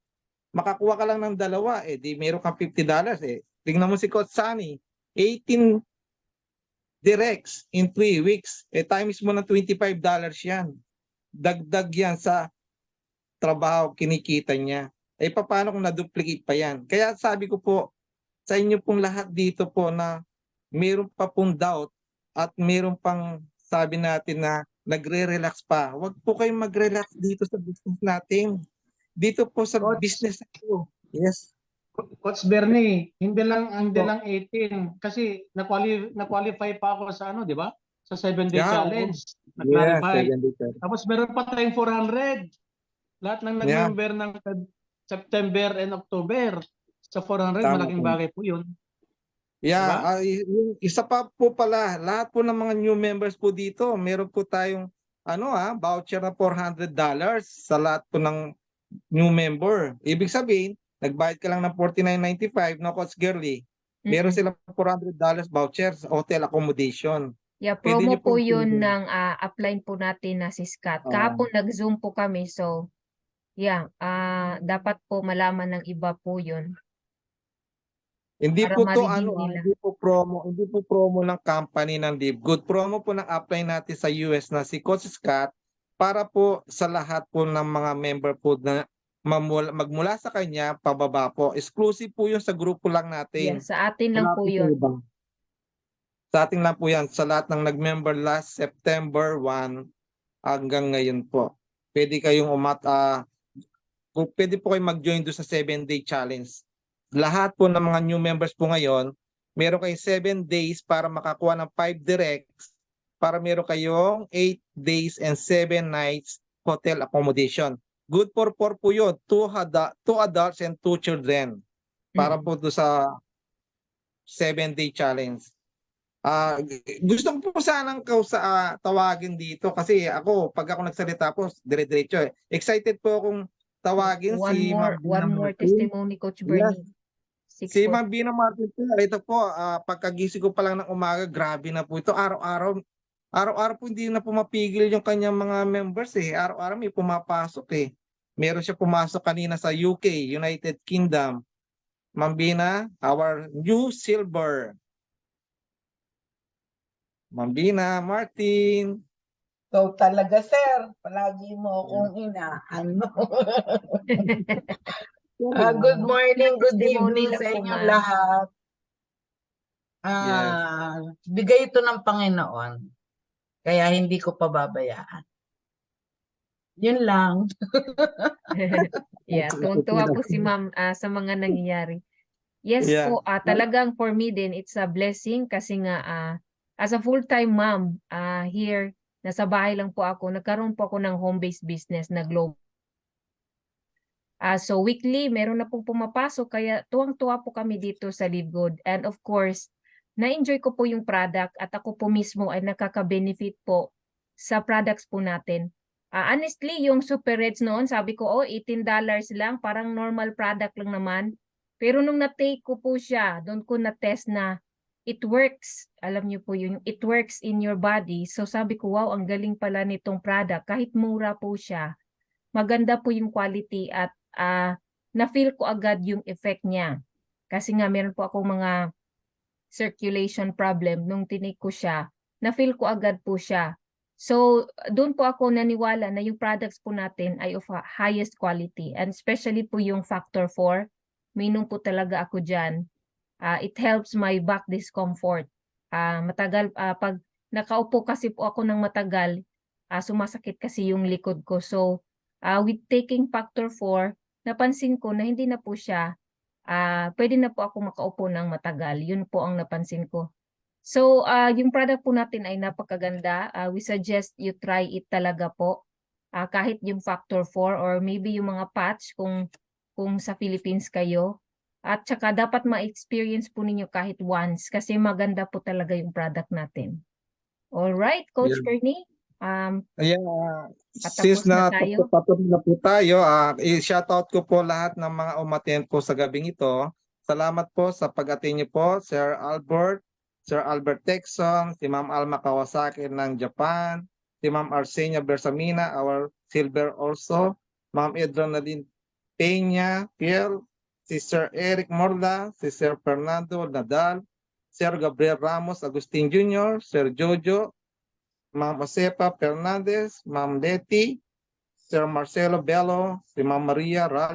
makakuha ka lang ng 2, di meron kang $50. Tingnan mo si Coach Sunny, 18 directs in 3 weeks. Times mo ng $25 yan. Dagdag yan sa trabaho kinikita niya. Eh paano kung na-duplicate pa yan? Kaya sabi ko po sa inyo pong lahat dito po na meron pa pong doubt at meron pang sabi natin na nagre-relax pa. Huwag po kayong mag-relax dito sa business natin. Dito po sa Coach, business ko. Yes. Coach Bernie, hindi Po. lang 18 kasi na-qualify pa ako sa ano, di ba? Sa 7-day Yeah, oo. challenge. Yes, Na-clarify. 7 days. Tapos meron pa tayong 400. Lahat ng Yeah, nag-member ng September and October. Sa 400, tama malaking po. bagay po yun. Yeah, Diba? yung isa pa po pala, lahat po ng mga new members po dito, meron po tayong voucher na $400 sa lahat po ng new member. Ibig sabihin, nagbayad ka lang ng $49.95 no, Coach Girly. Meron Mm-mm. silang $400 voucher sa hotel accommodation. Yeah, Pwede promo niyo po pong yun kunin. ng upline po natin na si Scott. Oo. Kahapon nag-Zoom po kami, so yeah, dapat po malaman ng iba po yun Hindi para po to ma-redeem nila. hindi po promo ng company ng Live Good. Promo po ng upline natin sa US na si Coach Scott para po sa lahat po ng mga member po na magmula sa kanya pababa po. Exclusive po 'yun sa grupo lang Yeah, natin. sa atin lang Wala po po sa yun. iba. Sa atin lang po 'yan sa lahat ng nag-member last September 1 hanggang ngayon po. Pwede kayong pwede po kayong mag-join doon sa 7-day challenge. Lahat po ng mga new members po ngayon, meron kayong 7 days para makakuha ng 5 directs para meron kayong 8 days and 7 nights hotel accommodation. Good for 4 po yun, 2 adults and 2 children para po doon sa 7-day challenge. Gusto ko po sanang tawagin dito kasi pag ako nagsalita po, dire-diretso eh. Excited po akong tawagin si Ma'am Bina One more Martin. testimony, Coach Yes. Bernie. Si Ma'am Bina Martin po, ito po, pagkagising ko pa lang ng umaga, grabe na po ito. Araw-araw po hindi na po mapigil yung kanyang mga members eh. Araw-araw may pumapasok eh. Meron siya pumasok kanina sa UK, United Kingdom. Ma'am Bina, our new silver. Ma'am Bina Martin. So talaga, sir, palagi mo akong inaano. Good morning, good Testimony evening lang sa po, inyo ma'am. lahat. Yes. Bigay ito ng Panginoon. Kaya hindi ko pababayaan. Yun lang. Yeah, tuwang-tuwa po si ma'am sa mga nangyayari. Yes Yeah. po, talagang for me din, it's a blessing kasi nga as a full-time mom here, nasa bahay lang po ako, nagkaroon po ako ng home-based business na global. So weekly, meron na pong pumapasok, kaya tuwang-tuwa po kami dito sa Live Good. And of course, na-enjoy ko po yung product at ako po mismo ay nakaka-benefit po sa products po natin. Honestly, yung Super Reds noon, sabi ko, $18 lang, parang normal product lang naman. Pero nung na-take ko po siya, doon ko na-test na it works. Alam niyo po yun, it works in your body. So sabi ko, wow, ang galing pala nitong product. Kahit mura po siya, maganda po yung quality at na-feel ko agad yung effect niya. Kasi nga meron po akong mga circulation problem. Nung tinake ko siya, na-feel ko agad po siya. So, doon po ako naniwala na yung products po natin ay of highest quality. And especially po yung Factor 4, minum po talaga ako dyan. It helps my back discomfort. Matagal, pag nakaupo kasi po ako ng matagal, sumasakit kasi yung likod ko. So, with taking Factor 4, napansin ko na hindi na po siya, pwede na po ako makaupo ng matagal. Yun po ang napansin ko. So, yung product po natin ay napakaganda. We suggest you try it talaga po. Kahit yung Factor 4 or maybe yung mga patch kung sa Philippines kayo. At saka dapat ma-experience po ninyo kahit once kasi maganda po talaga yung product natin. Alright, Coach Bernie. Since Patapos na tayo. patapos na po tayo, i-shoutout ko po lahat ng mga umattend po sa gabing ito. Salamat po sa pag-attend niyo po, Sir Albert Texon, si Ma'am Alma Kawasaki ng Japan, si Ma'am Arsenia Bersamina, our silver also, Ma'am Edronaldine Peña, Piel, si Sir Eric Morla, si Sir Fernando Nadal, Sir Gabriel Ramos Agustin Jr., Sir Jojo, Ma'am Josepa Fernandez, Ma'am Leti, Sir Marcelo Bello, si Ma'am Maria Ral